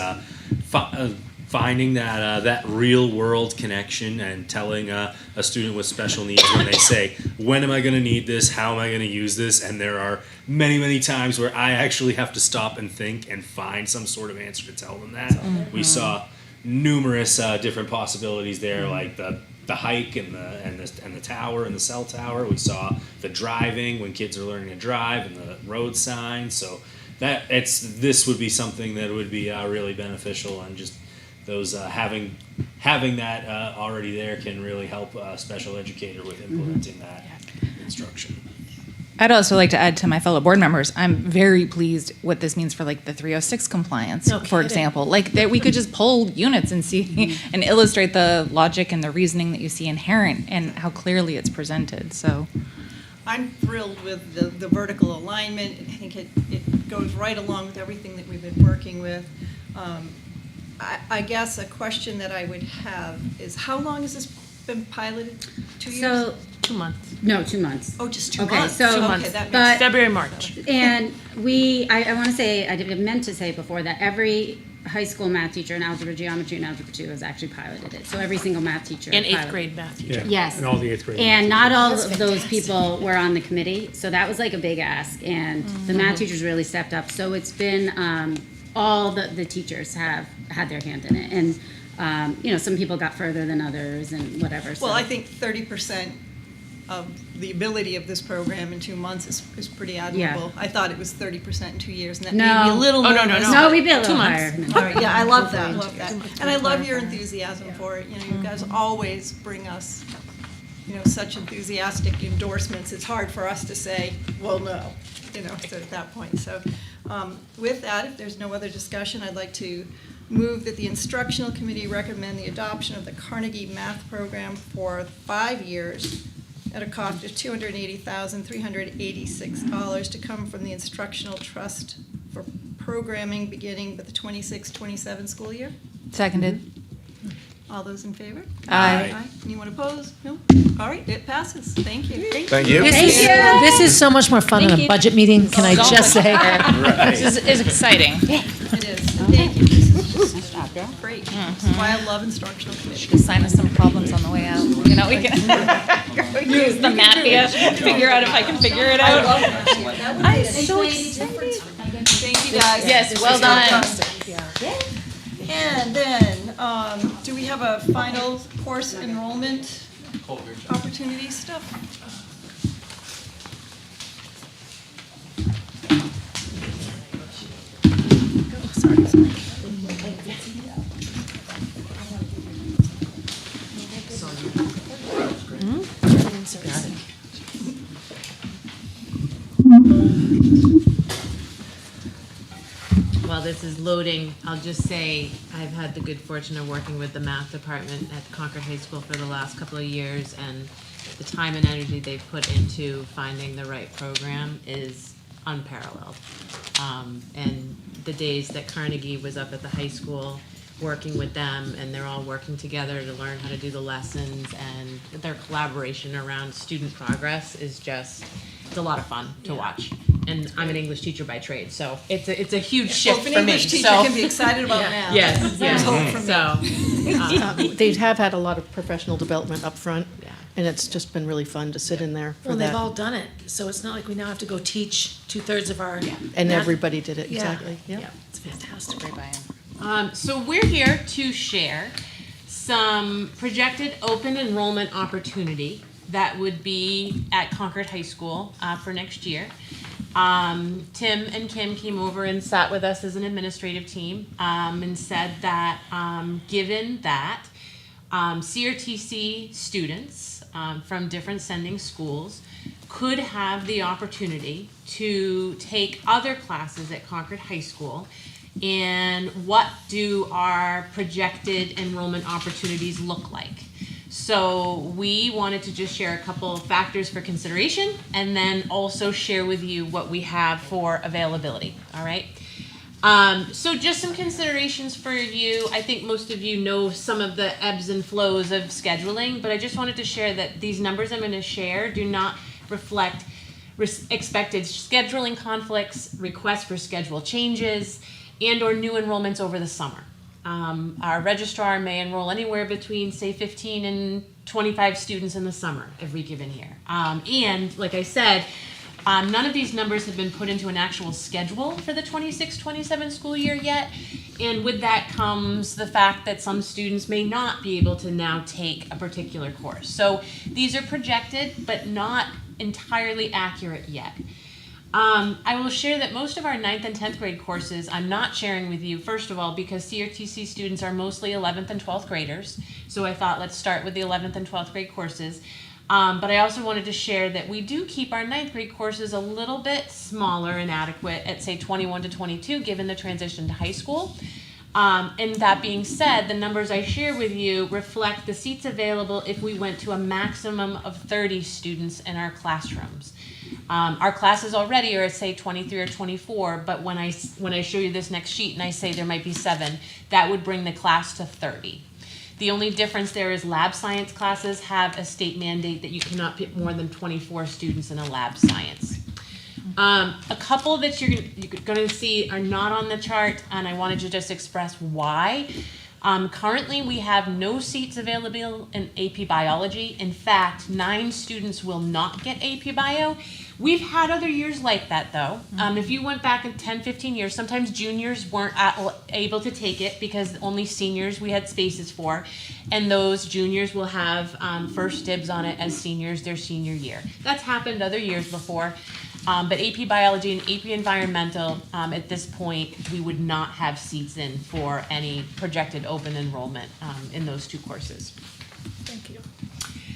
finding that real world connection and telling a student with special needs when they say, when am I going to need this? How am I going to use this? And there are many times where I actually have to stop and think and find some sort of answer to tell them that. We saw numerous different possibilities there, like the hike and the tower and the cell tower. We saw the driving when kids are learning to drive and the road signs. So this would be something that would be really beneficial, and just those having that already there can really help a special educator with implementing that instruction. I'd also like to add to my fellow board members, I'm very pleased what this means for like the 306 compliance, for example. Like that we could just pull units and see and illustrate the logic and the reasoning that you see inherent and how clearly it's presented. So I'm thrilled with the vertical alignment. I think it goes right along with everything that we've been working with. I guess a question that I would have is, how long has this been piloted? 2 years? So 2 months. no, 2 months. Oh, just 2 Okay, months. so- 2 Okay, months. that makes But- February, March. And I want to say, I meant to say before that every high school math teacher in algebra, geometry, and algebra 2 has actually piloted it. So every single math teacher. And 8th piloted. grade math teacher. Yeah, Yes. and all the 8th grade. And not all of those people were on the committee, so that was like a big ask. And the math teachers really stepped up. So it's been, all the teachers have had their hand in it. And, some people got further than others and whatever. So. Well, I think 30% of the ability of this program in 2 months is pretty admirable. I thought it was 30% in 2 years, and that made me a little Oh, no, nervous. no, no. No, we did a 2 little months. higher. All right, yeah, I love that, And I love your enthusiasm for it. You guys always bring us, such enthusiastic endorsements. It's hard for us to say, well, no, so at that point. So with that, if there's no other discussion, I'd like to move that the Instructional Committee recommend the adoption of the Carnegie Math Program for 5 years at a cost of $280,386 to come from the Instructional Trust for programming beginning with the 26-27 school year. Seconded. All those in favor? Aye. Anyone opposed? No? All right, it passes. Thank you. Thank you. This is so much more fun than a budget meeting, can I just say? This is exciting. It is. Thank you. This is just great. This is why I love Instructional Committee. Just sign us some problems on the way out. We can use the Mathia, figure out if I can figure it out. I'm so excited. Thank you, guys. Yes, well done. And then, do we have a final course enrollment opportunity stuff? While this is loading, I'll just say I've had the good fortune of working with the math department at Concord High School for the last couple of years, and the time and energy they've put into finding the right program is unparalleled. And the days that Carnegie was up at the high school working with them, and they're all working together to learn how to do the lessons, and their collaboration around student progress is just, it's a lot of fun to watch. and I'm an English teacher by trade, so it's a huge Well, shift if an for me. English teacher So can be excited about math. yes, There's hope for me. so They have had a lot of professional development up front, Yeah. and it's just been really fun to sit in there for Well, they've that. all done it, so it's not like we now have to go teach 2/3 of our. And math- everybody did it, Yeah. exactly, yeah. Yeah, it's fantastic. So we're here to share some projected open enrollment opportunity that would be at Concord High School for next year. Tim and Kim came over and sat with us as an administrative team and said that given that CRTC students from different sending schools could have the opportunity to take other classes at Concord High School, and what do our projected enrollment opportunities look like. So we wanted to just share a couple of factors for consideration and then also share with you what we have for availability, all right? So just some considerations for you. I think most of you know some of the ebbs and flows of scheduling, but I just wanted to share that these numbers I'm going to share do not reflect expected scheduling conflicts, requests for schedule changes, and or new enrollments over the summer. Our registrar may enroll anywhere between, say, 15 and 25 students in the summer every given year. And like I said, none of these numbers have been put into an actual schedule for the 26-27 school year yet. And with that comes the fact that some students may not be able to now take a particular course. So these are projected, but not entirely accurate yet. I will share that most of our 9th and 10th grade courses I'm not sharing with you, first of all, because CRTC students are mostly 11th and 12th graders. So I thought let's start with the 11th and 12th grade courses. But I also wanted to share that we do keep our 9th grade courses a little bit smaller and adequate at, say, 21 to 22, given the transition to high school. And that being said, the numbers I share with you reflect the seats available if we went to a maximum of 30 students in our classrooms. Our classes already are at, say, 23 or 24, but when I show you this next sheet and I say there might be 7, that would bring the class to 30. The only difference there is lab science classes have a state mandate that you cannot put more than 24 students in a lab science. A couple that you're going to see are not on the chart, and I wanted to just express why. Currently, we have no seats available in AP Biology. In fact, 9 students will not get AP Bio. We've had other years like that, though. If you went back in 10, 15 years, sometimes juniors weren't able to take it because only seniors we had spaces for, and those juniors will have first dibs on it as seniors their senior year. That's happened other years before. But AP Biology and AP Environmental, at this point, we would not have seats in for any projected open enrollment in those 2 courses. Thank you.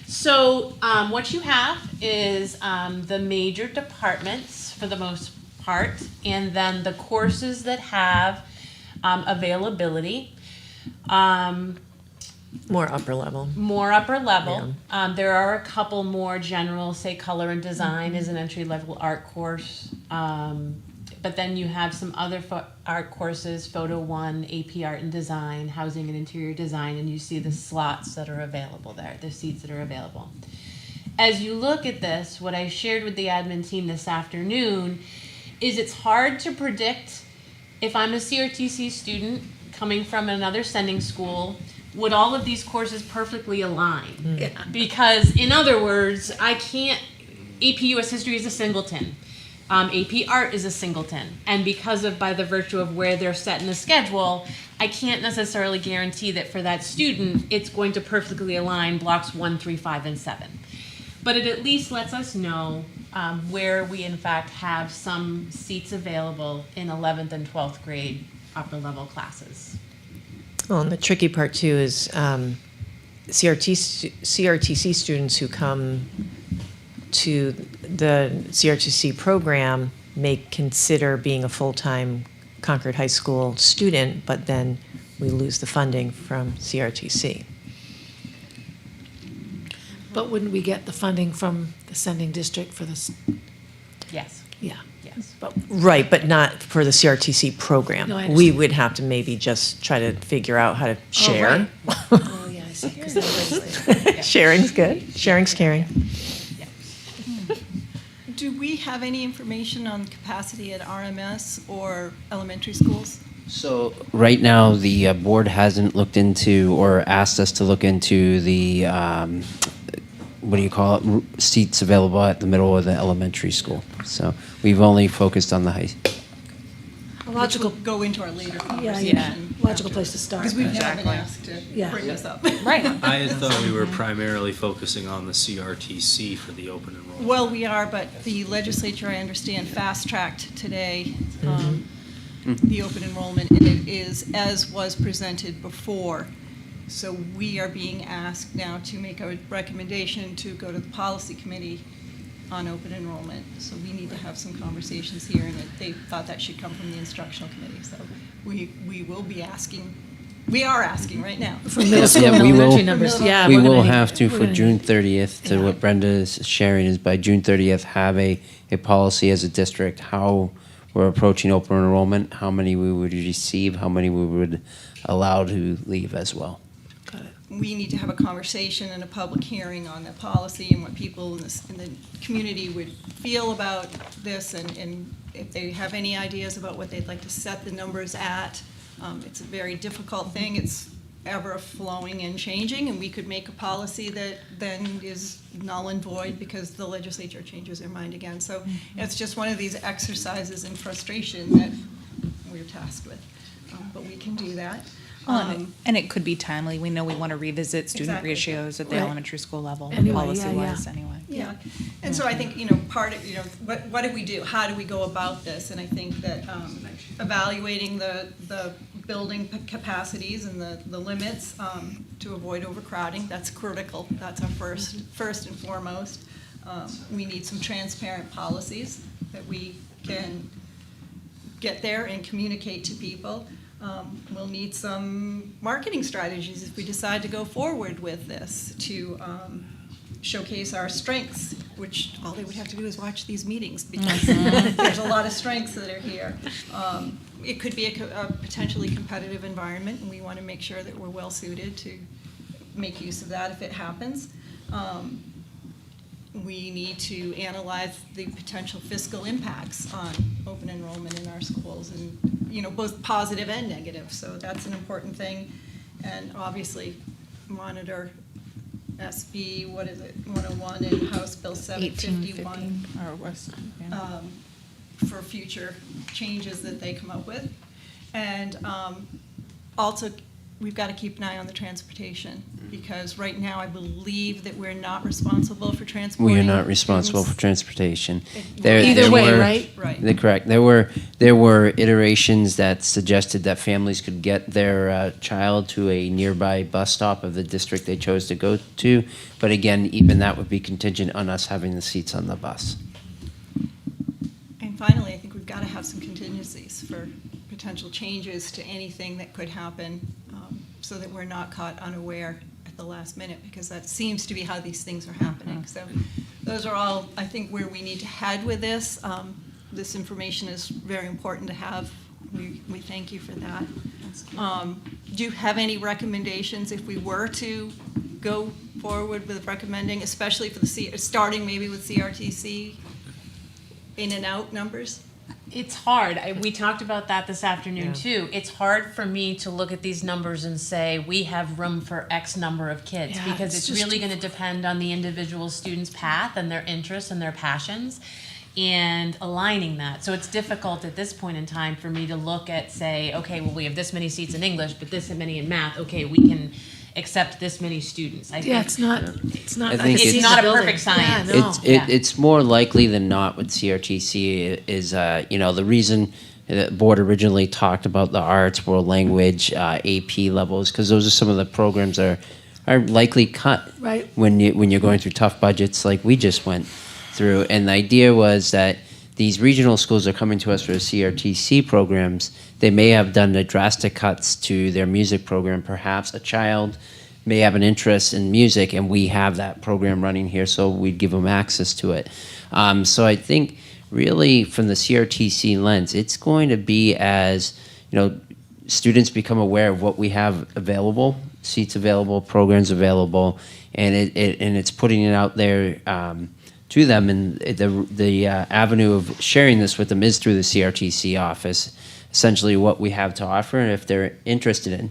So what you have is the major departments for the most part, and then the courses that have availability. More upper level. More upper level. There are a couple more general, say color and design is an entry-level art course. But then you have some other art courses, Photo 1, AP Art and Design, Housing and Interior Design, and you see the slots that are available there, the seats that are available. As you look at this, what I shared with the admin team this afternoon is it's hard to predict if I'm a CRTC student coming from another sending school, would all of these courses perfectly align? Yeah. Because, in other words, I can't, AP US History is a singleton. AP Art is a singleton. And because of, by the virtue of where they're set in the schedule, I can't necessarily guarantee that for that student, it's going to perfectly align blocks 1, 3, 5, and 7. But it at least lets us know where we, in fact, have some seats available in 11th and 12th grade upper level classes. Well, and the tricky part too is CRTC students who come to the CRTC program may consider being a full-time Concord High School student, but then we lose the funding from CRTC. But wouldn't we get the funding from the sending district for this? Yes. Yeah. Yes. But Right, but not for the CRTC program. No, I We understand. would have to maybe just try to figure out how to share. right. Oh, yeah, I see. 'Cause everybody's there. Sharing's good. Sharing's caring. Do we have any information on capacity at RMS or elementary schools? So right now, the board hasn't looked into or asked us to look into the, what do you call it, seats available at the middle or the elementary school. So we've only focused on the high. A logical go into our later conversation. Yeah. Logical place to start. Because we've never Exactly. been asked to Yeah. bring this up. Right. I had thought we were primarily focusing on the CRTC for the open enrollment. Well, we are, but the legislature, I understand, fast-tracked today the open enrollment, and it is as was presented before. So we are being asked now to make a recommendation to go to the policy committee on open enrollment. So we need to have some conversations here, and they thought that should come from the instructional committee. So we will be asking, we are asking right now. For middle school Yeah, and we will- elementary numbers, yeah. We we're gonna will need- have to, we're for gonna June need- 30th, to what Brenda is sharing, is by June 30th, have a policy as a district, how we're approaching open enrollment, how many we would receive, how many we would allow to leave as well. We need to have a conversation and a public hearing on the policy and what people in the community would feel about this, and if they have any ideas about what they'd like to set the numbers at. It's a very difficult thing. It's ever flowing and changing, and we could make a policy that then is null and void because the legislature changes their mind again. So it's just one of these exercises in frustration that we're tasked with. But we can do that. And it could be timely. We know we want to revisit student Exactly. ratios at the Right. elementary school level, Anyway, policy-wise, yeah. anyway. Yeah, and so I think, part of, what do we do? How do we go about this? And I think that evaluating the building capacities and the limits to avoid overcrowding, that's critical. That's our first and foremost. We need some transparent policies that we can get there and communicate to people. We'll need some marketing strategies if we decide to go forward with this to showcase our strengths, which all they would have to do is watch these meetings because there's a lot of strengths that are here. It could be a potentially competitive environment, and we want to make sure that we're well suited to make use of that if it happens. We need to analyze the potential fiscal impacts on open enrollment in our schools, and both positive and negative. So that's an important thing, and obviously monitor SB 101 and House Bill 751 or West, yeah. For future changes that they come up with, and also. We've got to keep an eye on the transportation, because right now I believe that we're not responsible for transporting. We are not responsible for transportation. Either way, right? Right. They're correct. There were iterations that suggested that families could get their child to a nearby bus stop of the district they chose to go to, but again, even that would be contingent on us having the seats on the bus. And finally, I think we've got to have some contingencies for potential changes to anything that could happen, so that we're not caught unaware at the last minute, because that seems to be how these things are happening. So those are all, I think, where we need to head with this. This information is very important to have. We thank you for that. Do you have any recommendations if we were to go forward with recommending, especially for starting maybe with CRTC, in and out numbers? It's hard. We talked about that this afternoon too. It's hard for me to look at these numbers and say we have room for X number of kids, Yeah, because it's just really going to depend on the individual student's path and their interests and their passions and aligning that. So it's difficult at this point in time for me to look at, say, okay, well, we have this many seats in English, but this many in math. Okay, we can accept this many students. I think It's not I like think a it's seat not a building. perfect science. Yeah, no. It's more likely than not with CRTC is, the reason the board originally talked about the arts, world language, AP levels, because those are some of the programs that are likely cut Right. when you're going through tough budgets like we just went through. And the idea was that these regional schools are coming to us for CRTC programs. They may have done the drastic cuts to their music program. Perhaps a child may have an interest in music, and we have that program running here, so we'd give them access to it. So I think really from the CRTC lens, it's going to be as, students become aware of what we have available, seats available, programs available, and it's putting it out there to them, and the avenue of sharing this with them is through the CRTC office. Essentially, what we have to offer, and if they're interested in.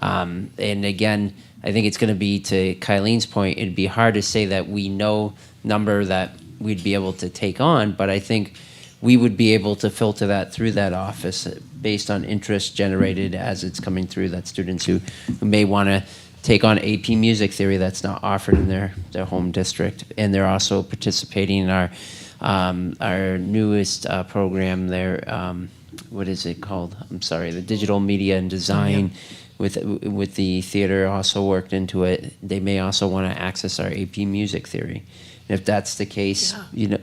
And again, I think it's going to be, to Kylene's point, it'd be hard to say that we know number that we'd be able to take on, but I think we would be able to filter that through that office based on interest generated as it's coming through, that students who may want to take on AP music theory that's not offered in their home district. And they're also participating in our newest program there, what is it called? I'm sorry, the digital media and design with the theater also worked into it. They may also want to access our AP music theory. And if that's the case,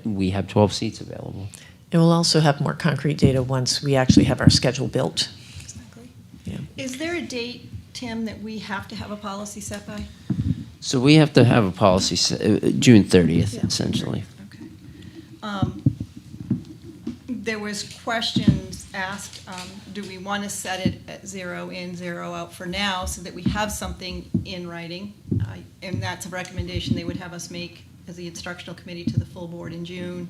we have 12 seats available. And we'll also have more concrete data once we actually have our schedule built. Exactly. Yeah. Is there a date, Tim, that we have to have a policy set by? So we have to have a policy June 30th, essentially. There was questions asked, do we want to set it at 0 in, 0 out for now so that we have something in writing? And that's a recommendation they would have us make as the instructional committee to the full board in June.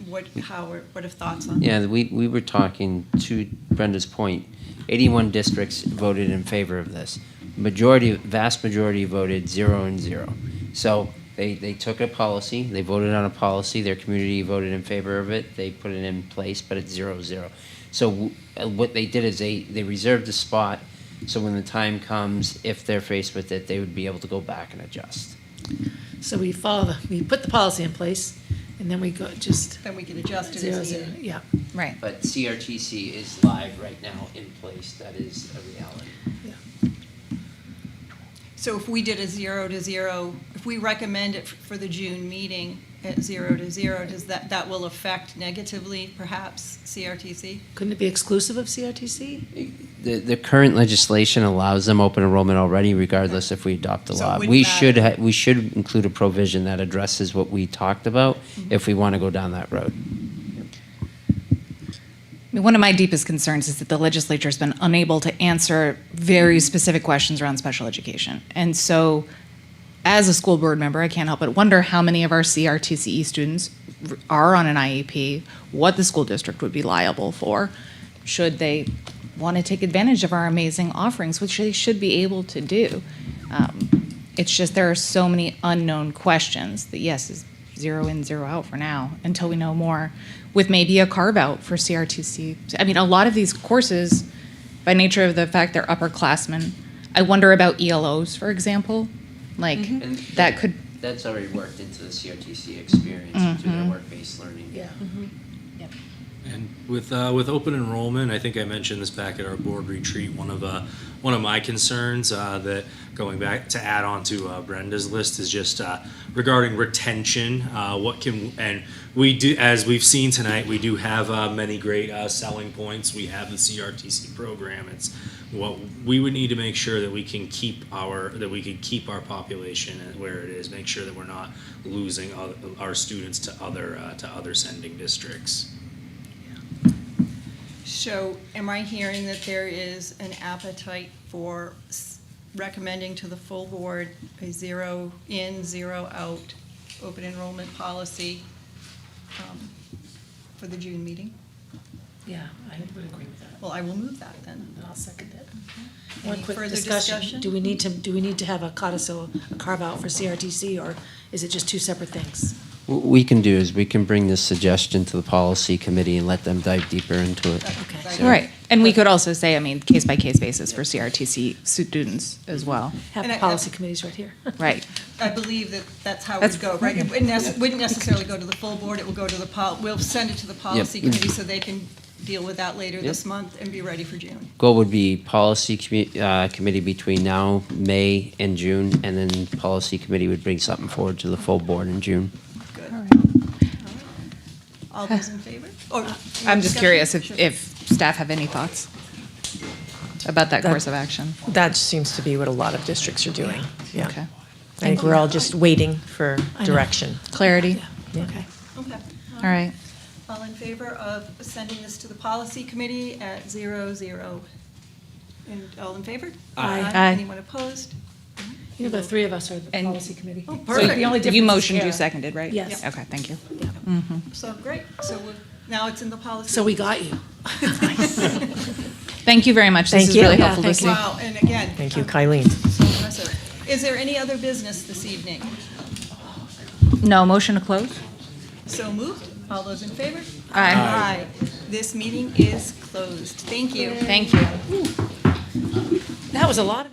What are thoughts on that? Yeah, we were talking, to Brenda's point, 81 districts voted in favor of this. Vast majority voted 0 and 0. So they took a policy, they voted on a policy, their community voted in favor of it, they put it in place, but it's 0-0. So what they did is they reserved a spot, so when the time comes, if they're faced with it, they would be able to go back and adjust. So we put the policy in place, and then we go Then we can adjust it as needed. Yeah. Right. But CRTC is live right now in place, that is a reality. So if we did a 0 to 0, if we recommend it for the June meeting at 0 to 0, does that will affect negatively perhaps CRTC? Couldn't it be exclusive of CRTC? The current legislation allows them open enrollment already, regardless if we adopt the So it law. wouldn't We should include a provision that addresses what we talked about if we want to go down that road. I mean, one of my deepest concerns is that the legislature has been unable to answer very specific questions around special education. And so, as a school board member, I can't help but wonder how many of our CRTCE students are on an IEP, what the school district would be liable for, should they want to take advantage of our amazing offerings, which they should be able to do. It's just there are so many unknown questions that, yes, is 0 in, 0 out for now, until we know more, with maybe a carve-out for CRTC. I mean, a lot of these courses, by nature of the fact they're upperclassmen, I wonder about ELOs, for example. Like, And that could... That's already worked into the CRTC experience, through their work-based learning. Yeah. And with open enrollment, I think I mentioned this back at our board retreat. One of my concerns that going back to add on to Brenda's list is just regarding retention. We do, as we've seen tonight, we do have many great selling points. We have the CRTC program. It's what we would need to make sure that we can keep our population where it is. Make sure that we're not losing our students to other sending districts. So am I hearing that there is an appetite for recommending to the full board a 0 in, 0 out open enrollment policy for the June meeting? Yeah, I would agree with that. Well, I will move that then. I'll second it. Any One quick further discussion. discussion? Do we need to have a codicil, a carve-out for CRTC, or is it just two separate things? What we can do is we can bring this suggestion to the policy committee and let them dive deeper into it. Okay. So- Right. And we could also say, I mean, case-by-case basis for CRTC students as well. Have And the policy committees right here. Right. I believe that's how it That's- would go, right? It wouldn't necessarily go to the full board, it will go to we'll send it to the policy committee so they can deal with that later this month and be ready for June. Goal would be policy committee between now, May, and June, and then policy committee would bring something forward to the full board in June. All those in favor? Or I'm just discussion? curious Sure. if staff have any thoughts about that course of action. That seems to be what a lot of districts are doing. Yeah. Okay. I think we're all just waiting for I know. direction. Clarity. Yeah. Okay. All right. All in favor of sending this to the policy committee at 0, 0? And all in favor? Aye. Aye. Anyone opposed? You know, the three of us are the policy committee. Oh, So perfect. the only you motioned, you seconded, right? Yes. Okay, thank you. So, great. So now it's in the policy. So we got you. Thank you very much. Thank This you. is really Yeah, helpful to thank see. you. Wow, and again. Thank you, Kylene. So impressive. Is there any other business this evening? No, motion to close? So moved. All those in favor? Aye. Aye. This meeting is closed. Thank you. Thank you. That was a lot of.